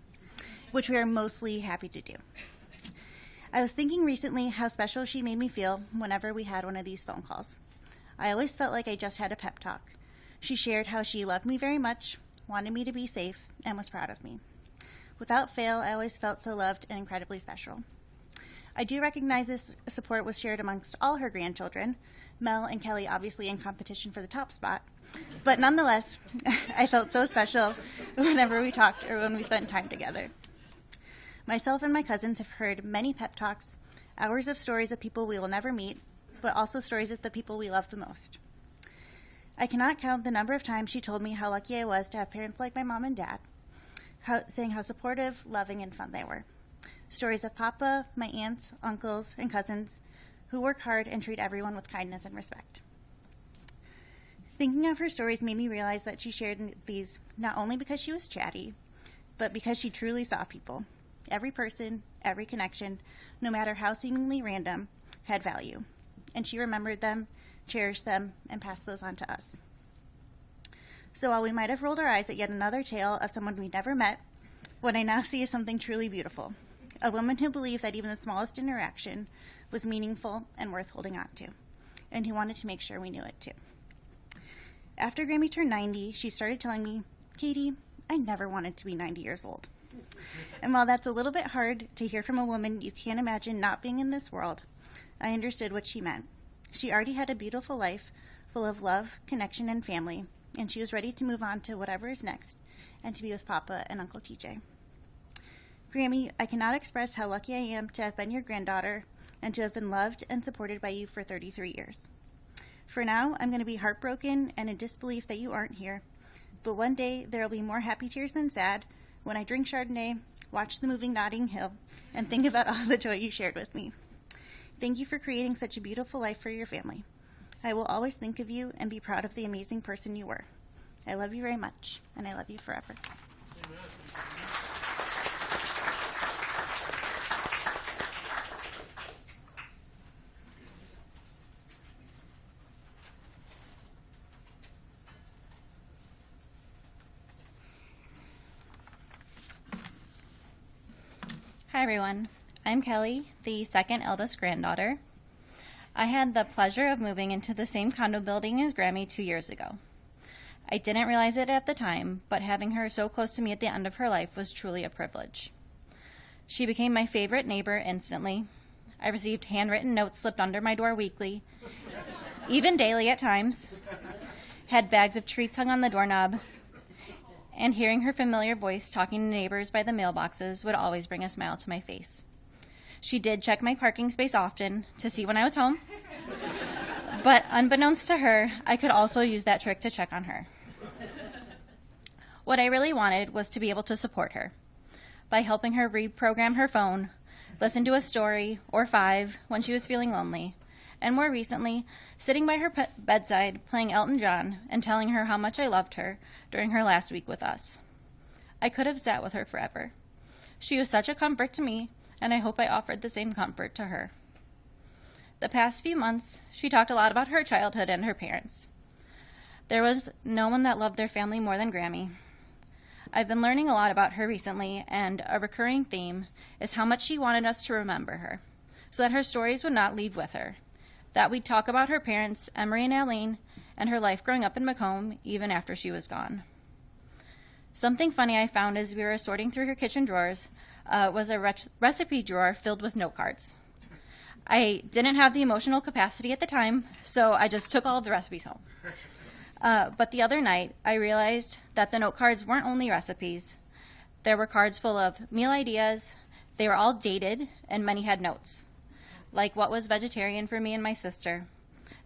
which we are mostly happy to do. I was thinking recently how special she made me feel whenever we had one of these phone calls. I always felt like I just had a pep talk. She shared how she loved me very much, wanted me to be safe, and was proud of me. Without fail, I always felt so loved and incredibly special. I do recognize this support was shared amongst all her grandchildren, Mel and Kelly obviously in competition for the top spot, but nonetheless, I felt so special whenever we talked or when we spent time together. Myself and my cousins have heard many pep talks, hours of stories of people we will never meet, but also stories of the people we love the most. I cannot count the number of times she told me how lucky I was to have parents like my mom and dad, saying how supportive, loving, and fun they were. Stories of Papa, my aunts, uncles, and cousins who work hard and treat everyone with kindness and respect. Thinking of her stories made me realize that she shared these not only because she was chatty, but because she truly saw people. Every person, every connection, no matter how seemingly random, had value. And she remembered them, cherished them, and passed those on to us. So while we might have rolled our eyes at yet another tale of someone we never met, what I now see is something truly beautiful. A woman who believed that even the smallest interaction was meaningful and worth holding on to, and who wanted to make sure we knew it too. After Grammy turned 90, she started telling me, "Katie, I never wanted to be 90 years old." And while that's a little bit hard to hear from a woman you can't imagine not being in this world, I understood what she meant. She already had a beautiful life full of love, connection, and family, and she was ready to move on to whatever is next and to be with Papa and Uncle TJ. Grammy, I cannot express how lucky I am to have been your granddaughter and to have been loved and supported by you for 33 years. For now, I'm going to be heartbroken and in disbelief that you aren't here, but one day there will be more happy tears than sad when I drink Chardonnay, watch the movie Notting Hill, and think about all the joy you shared with me. Thank you for creating such a beautiful life for your family. I will always think of you and be proud of the amazing person you were. I love you very much, and I love you forever. Hi, everyone. I'm Kelly, the second eldest granddaughter. I had the pleasure of moving into the same condo building as Grammy 2 years ago. I didn't realize it at the time, but having her so close to me at the end of her life was truly a privilege. She became my favorite neighbor instantly. I received handwritten notes slipped under my door weekly, even daily at times, had bags of treats hung on the doorknob, and hearing her familiar voice talking to neighbors by the mailboxes would always bring a smile to my face. She did check my parking space often to see when I was home, but unbeknownst to her, I could also use that trick to check on her. What I really wanted was to be able to support her by helping her reprogram her phone, listen to a story or 5 when she was feeling lonely, and more recently, sitting by her bedside playing Elton John and telling her how much I loved her during her last week with us. I could have sat with her forever. She was such a comfort to me, and I hope I offered the same comfort to her. The past few months, she talked a lot about her childhood and her parents. There was no one that loved their family more than Grammy. I've been learning a lot about her recently, and a recurring theme is how much she wanted us to remember her, so that her stories would not leave with her, that we'd talk about her parents, Emery and Aline, and her life growing up in Macomb, even after she was gone. Something funny I found as we were sorting through her kitchen drawers was a recipe drawer filled with note cards. I didn't have the emotional capacity at the time, so I just took all of the recipes home. But the other night, I realized that the note cards weren't only recipes. There were cards full of meal ideas. They were all dated, and many had notes, like what was vegetarian for me and my sister,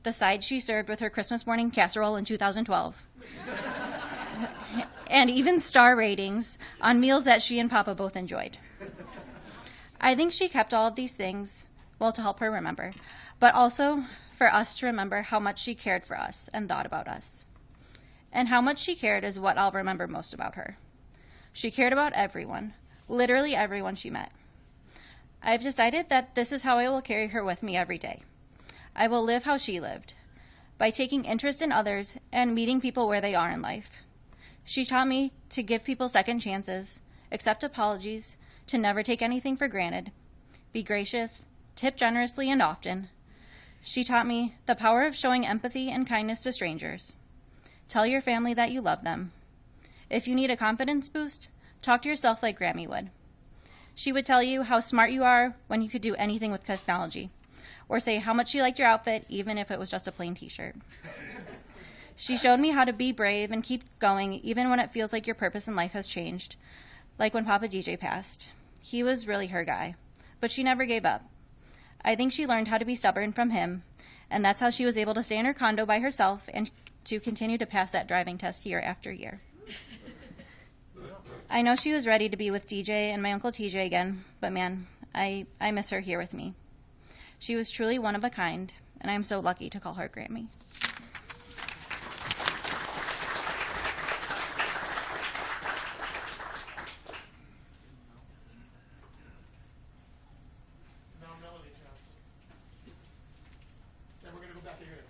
the side she served with her Christmas morning casserole in 2012, and even star ratings on meals that she and Papa both enjoyed. I think she kept all of these things, well, to help her remember, but also for us to remember how much she cared for us and thought about us. And how much she cared is what I'll remember most about her. She cared about everyone, literally everyone she met. I've decided that this is how I will carry her with me every day. I will live how she lived, by taking interest in others and meeting people where they are in life. She taught me to give people second chances, accept apologies, to never take anything for granted, be gracious, tip generously and often. She taught me the power of showing empathy and kindness to strangers. Tell your family that you love them. If you need a confidence boost, talk to yourself like Grammy would. She would tell you how smart you are when you could do anything with technology, or say how much she liked your outfit, even if it was just a plain t-shirt. She showed me how to be brave and keep going, even when it feels like your purpose in life has changed, like when Papa DJ passed. He was really her guy, but she never gave up. I think she learned how to be stubborn from him, and that's how she was able to stay in her condo by herself and to continue to pass that driving test year after year. I know she was ready to be with DJ and my Uncle TJ again, but man, I miss her here with me. She was truly one of a kind, and I'm so lucky to call her Grammy. Now Melanie Johnson. Then we're going to go back to here.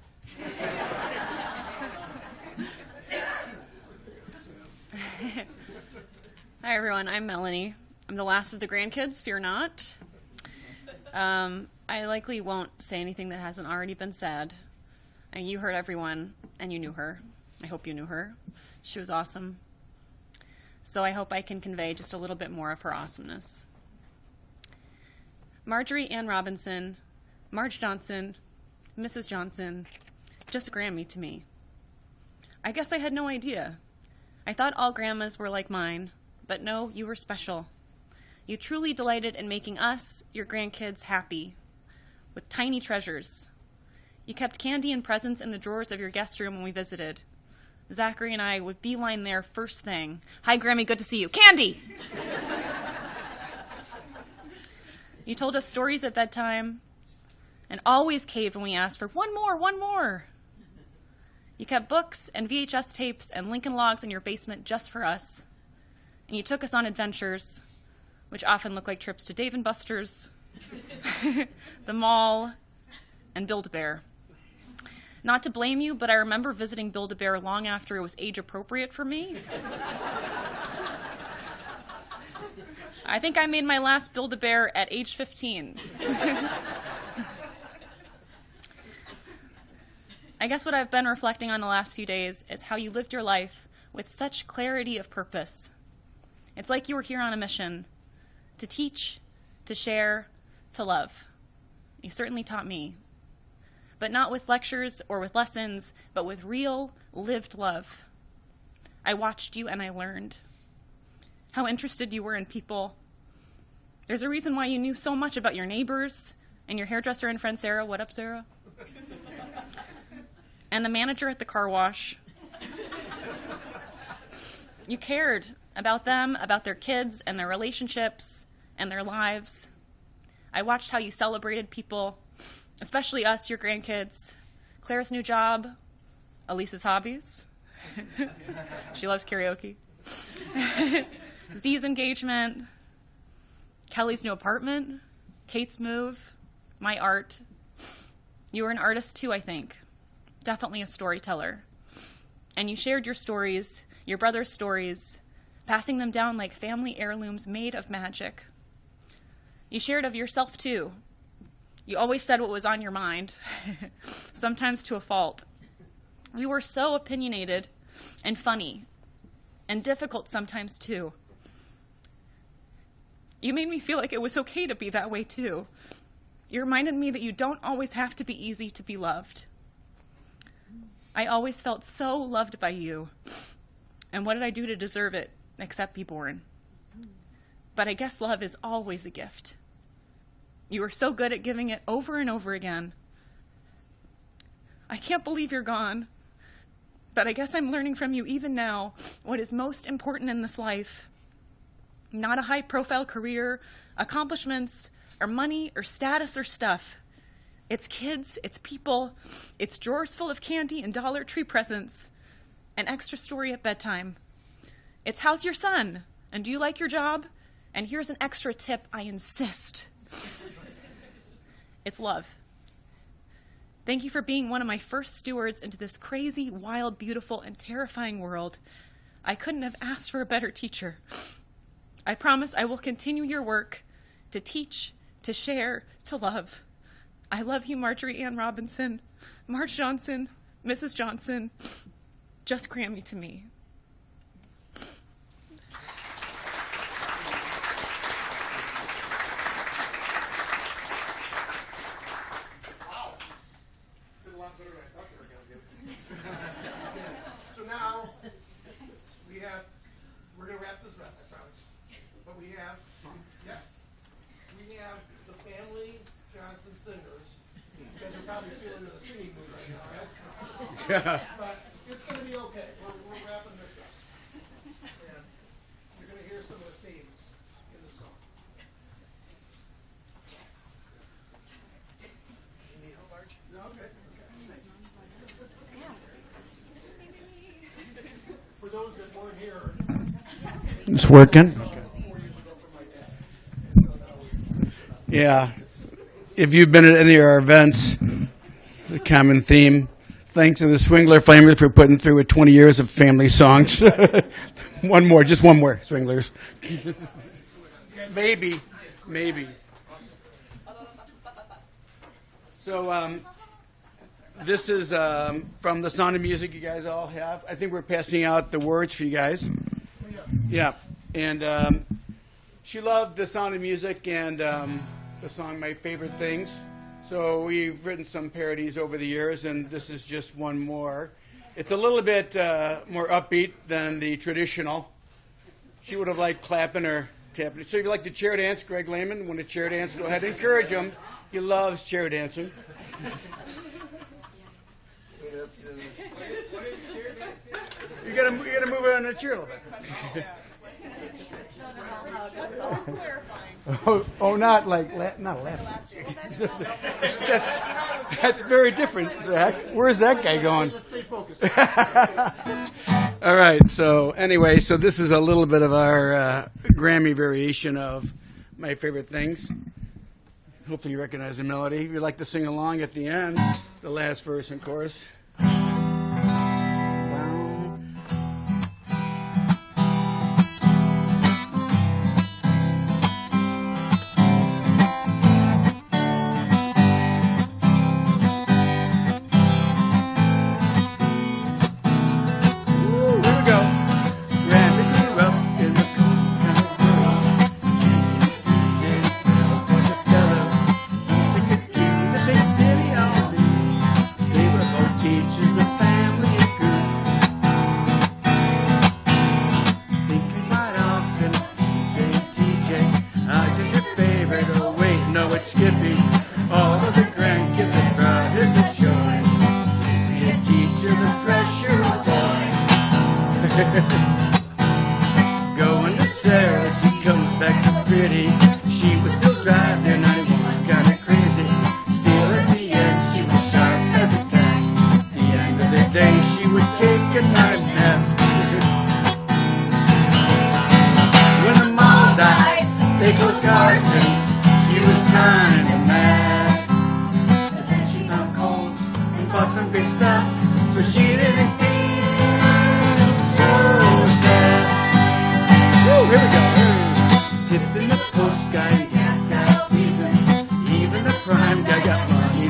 Hi, everyone. I'm Melanie. I'm the last of the grandkids, fear not. I likely won't say anything that hasn't already been said. And you heard everyone, and you knew her. I hope you knew her. She was awesome. So I hope I can convey just a little bit more of her awesomeness. Marjorie Ann Robinson, Marge Johnson, Mrs. Johnson, just Grammy to me. I guess I had no idea. I thought all grandmas were like mine, but no, you were special. You truly delighted in making us, your grandkids, happy, with tiny treasures. You kept candy and presents in the drawers of your guest room when we visited. Zachary and I would beeline there first thing. Hi, Grammy, good to see you. Candy! You told us stories at bedtime and always caved when we asked for one more. You kept books and VHS tapes and Lincoln Logs in your basement just for us. And you took us on adventures, which often looked like trips to Dave & Buster's, the mall, and Build-A-Bear. Not to blame you, but I remember visiting Build-A-Bear long after it was age appropriate for me. I think I made my last Build-A-Bear at age 15. I guess what I've been reflecting on the last few days is how you lived your life with such clarity of purpose. It's like you were here on a mission to teach, to share, to love. You certainly taught me. But not with lectures or with lessons, but with real, lived love. I watched you and I learned how interested you were in people. There's a reason why you knew so much about your neighbors and your hairdresser and friend Sarah. What up, Sarah? And the manager at the car wash. You cared about them, about their kids and their relationships and their lives. I watched how you celebrated people, especially us, your grandkids, Claire's new job, Elise's hobbies. She loves karaoke. Z's engagement, Kelly's new apartment, Kate's move, my art. You were an artist too, I think. Definitely a storyteller. And you shared your stories, your brother's stories, passing them down like family heirlooms made of magic. You shared of yourself too. You always said what was on your mind, sometimes to a fault. We were so opinionated and funny, and difficult sometimes too. You made me feel like it was okay to be that way too. You reminded me that you don't always have to be easy to be loved. I always felt so loved by you. And what did I do to deserve it except be born? But I guess love is always a gift. You were so good at giving it over and over again. I can't believe you're gone. But I guess I'm learning from you even now what is most important in this life. Not a high-profile career, accomplishments, or money, or status, or stuff. It's kids, it's people, it's drawers full of candy and Dollar Tree presents, an extra story at bedtime. It's how's your son? And do you like your job? And here's an extra tip, I insist. It's love. Thank you for being one of my first stewards into this crazy, wild, beautiful, and terrifying world. I couldn't have asked for a better teacher. I promise I will continue your work to teach, to share, to love. I love you, Marjorie Ann Robinson, Marge Johnson, Mrs. Johnson, just Grammy to me. So now, we're going to wrap this up, I promise. But we have the family Johnson singers. You guys are probably feeling in a singing mood right now, right? But it's going to be okay. We're wrapping this up. And you're going to hear some of the themes in the song. You need help, Marge? No, okay. For those that weren't here, it's working. Yeah. If you've been at any of our events, the common theme. Thanks to the Swingler family for putting through 20 years of family songs. Just one more, Swinglers. Maybe. So, this is from The Sound of Music you guys all have. I think we're passing out the words for you guys. Yeah. And she loved The Sound of Music and the song My Favorite Things. So we've written some parodies over the years, and this is just one more. It's a little bit more upbeat than the traditional. She would have liked clapping or tapping. So if you like to chair dance, Greg Lehman, want to chair dance, go ahead and encourage him. He loves chair dancing. You gotta move it on the chair a little bit. Not a laugh. That's very different, Zach. Where's that guy going? Let's stay focused. All right. So anyway, this is a little bit of our Grammy variation of My Favorite Things. Hopefully you recognize the melody. If you'd like to sing along at the end, the last verse and chorus.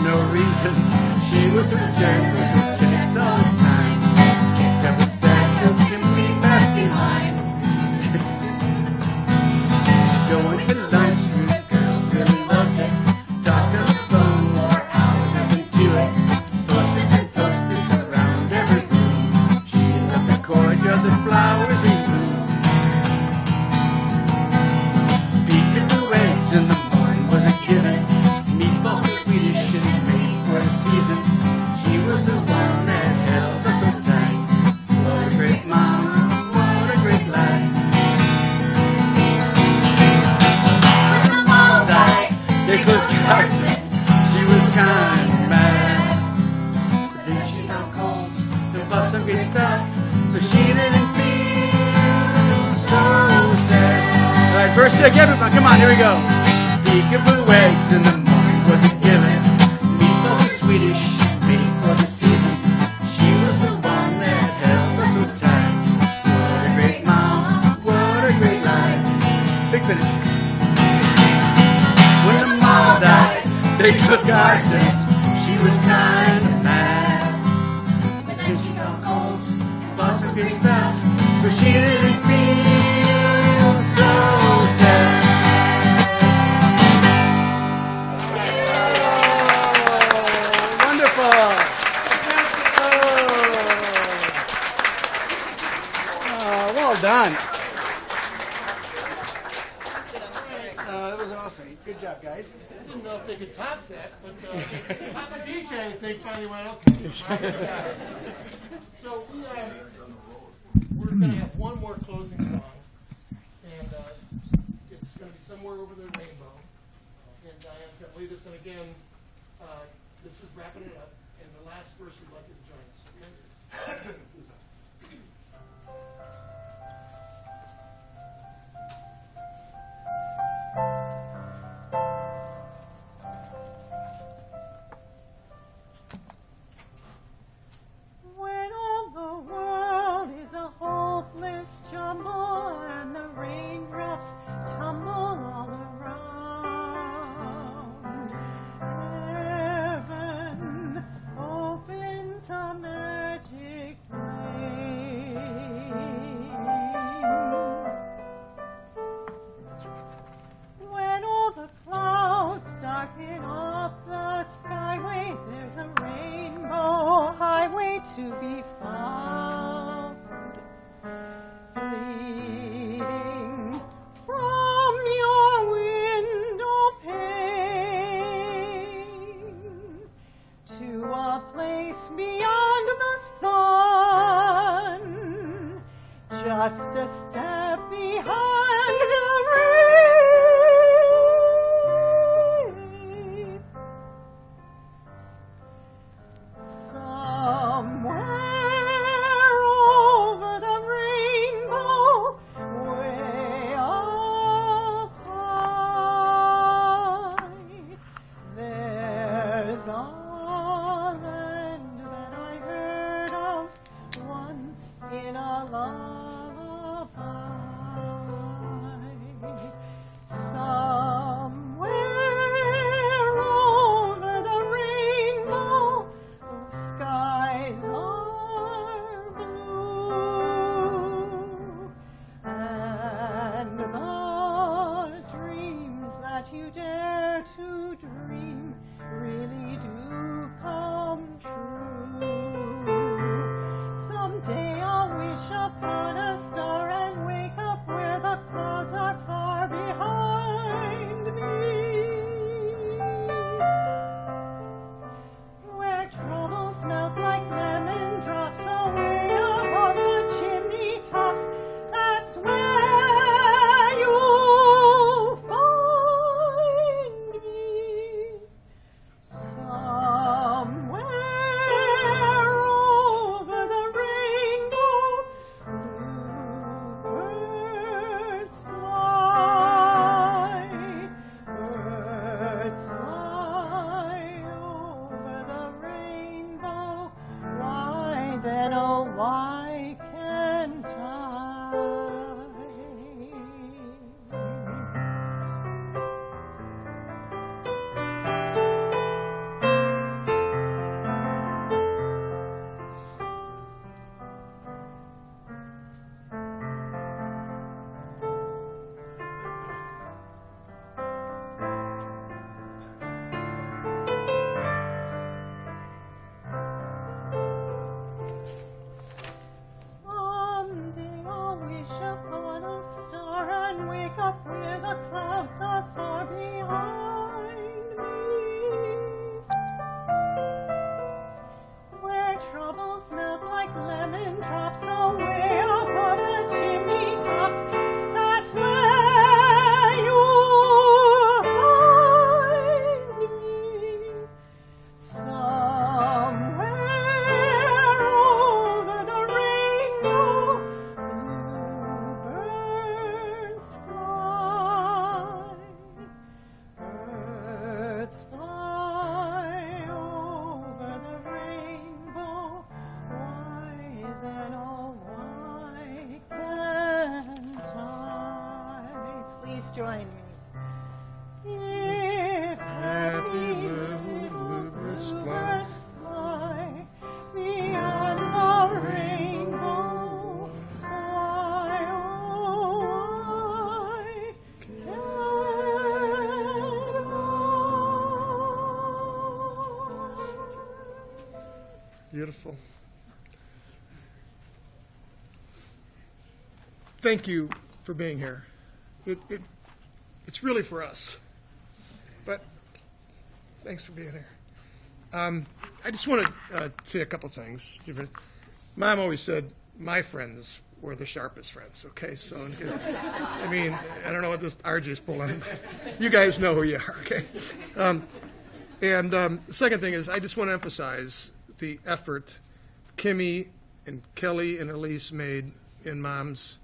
no reason. She was so gentle, so tense all the time. Never said you can be left behind. Going to lunch with girls, really loved it. Talked on the phone for hours, listened to it. Posters and posters around every room. She loved the courtyard, the flowers in bloom. Peekaboo eggs in the morning was a given. Meatballs were Swedish and made for the season. She was the one that held us so tight. What a great mom, what a great life. When her mom died, they closed houses. She was kind of mad. But then she found coals and bought some great stuff, so she didn't feel so sad. All right, verse 2 again. Come on, here we go. Peekaboo eggs in the morning was a given. Meatballs were Swedish, made for the season. She was the one that held us so tight. What a great mom, what a great life. Big finish. When the mom died, they closed gardens. She was kind of mad. But then she found coals, bought some good stuff, so she didn't feel so sad. Wonderful. Oh, well done. That was awesome. Good job, guys. I didn't know if they could top that, but Papa DJ, I think, finally went, okay. So we're going to have one more closing song, and it's going to be Somewhere Over the Rainbow. And Diane's going to lead us, and again, this is wrapping it up, and the last verse we'd like you to join us. Okay? When all the world is a hopeless jumble and the raindrops tumble all around, heaven opens a magic flame. When all the clouds darken up the skyway, there's a rainbow highway to be found. Leading from your window pane to a place beyond the sun, just a step behind the rain. Somewhere over the rainbow, way up high, there's a land that I heard of once in a lullaby. Somewhere over the rainbow, skies are blue, and the dreams that you dare to dream really do Beautiful. Thank you for being here. It's really for us. But thanks for being here. I just want to say a couple things. Mom always said my friends were the sharpest friends. Okay, so I mean, I don't know what this RJ's pulling. But you guys know who you are. Okay. The second thing is I just want to emphasize the effort Kimmy and Kelly and Elise made in Mom's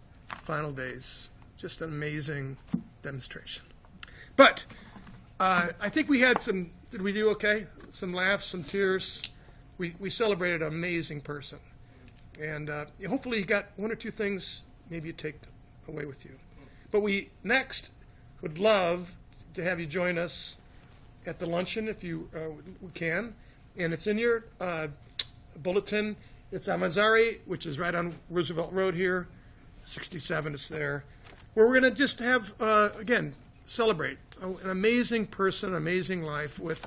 final days. Just an amazing demonstration. But I think we had some. Did we do okay? Some laughs, some tears. We celebrated an amazing person. And hopefully you got one or two things maybe you take away with you. But we next would love to have you join us at the luncheon if you can. And it's in your bulletin. It's on Mazzari, which is right on Roosevelt Road here. 67 is there. Where we're going to just have, again, celebrate an amazing person, amazing life with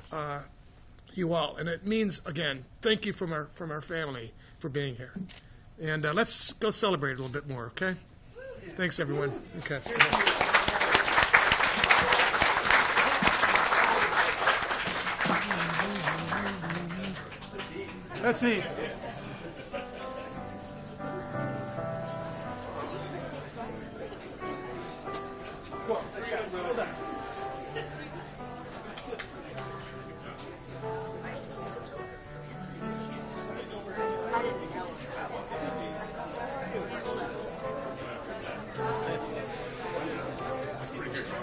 you all. And it means, again, thank you from our family for being here. And let's go celebrate a little bit more, okay? Thanks, everyone. Okay. Let's eat.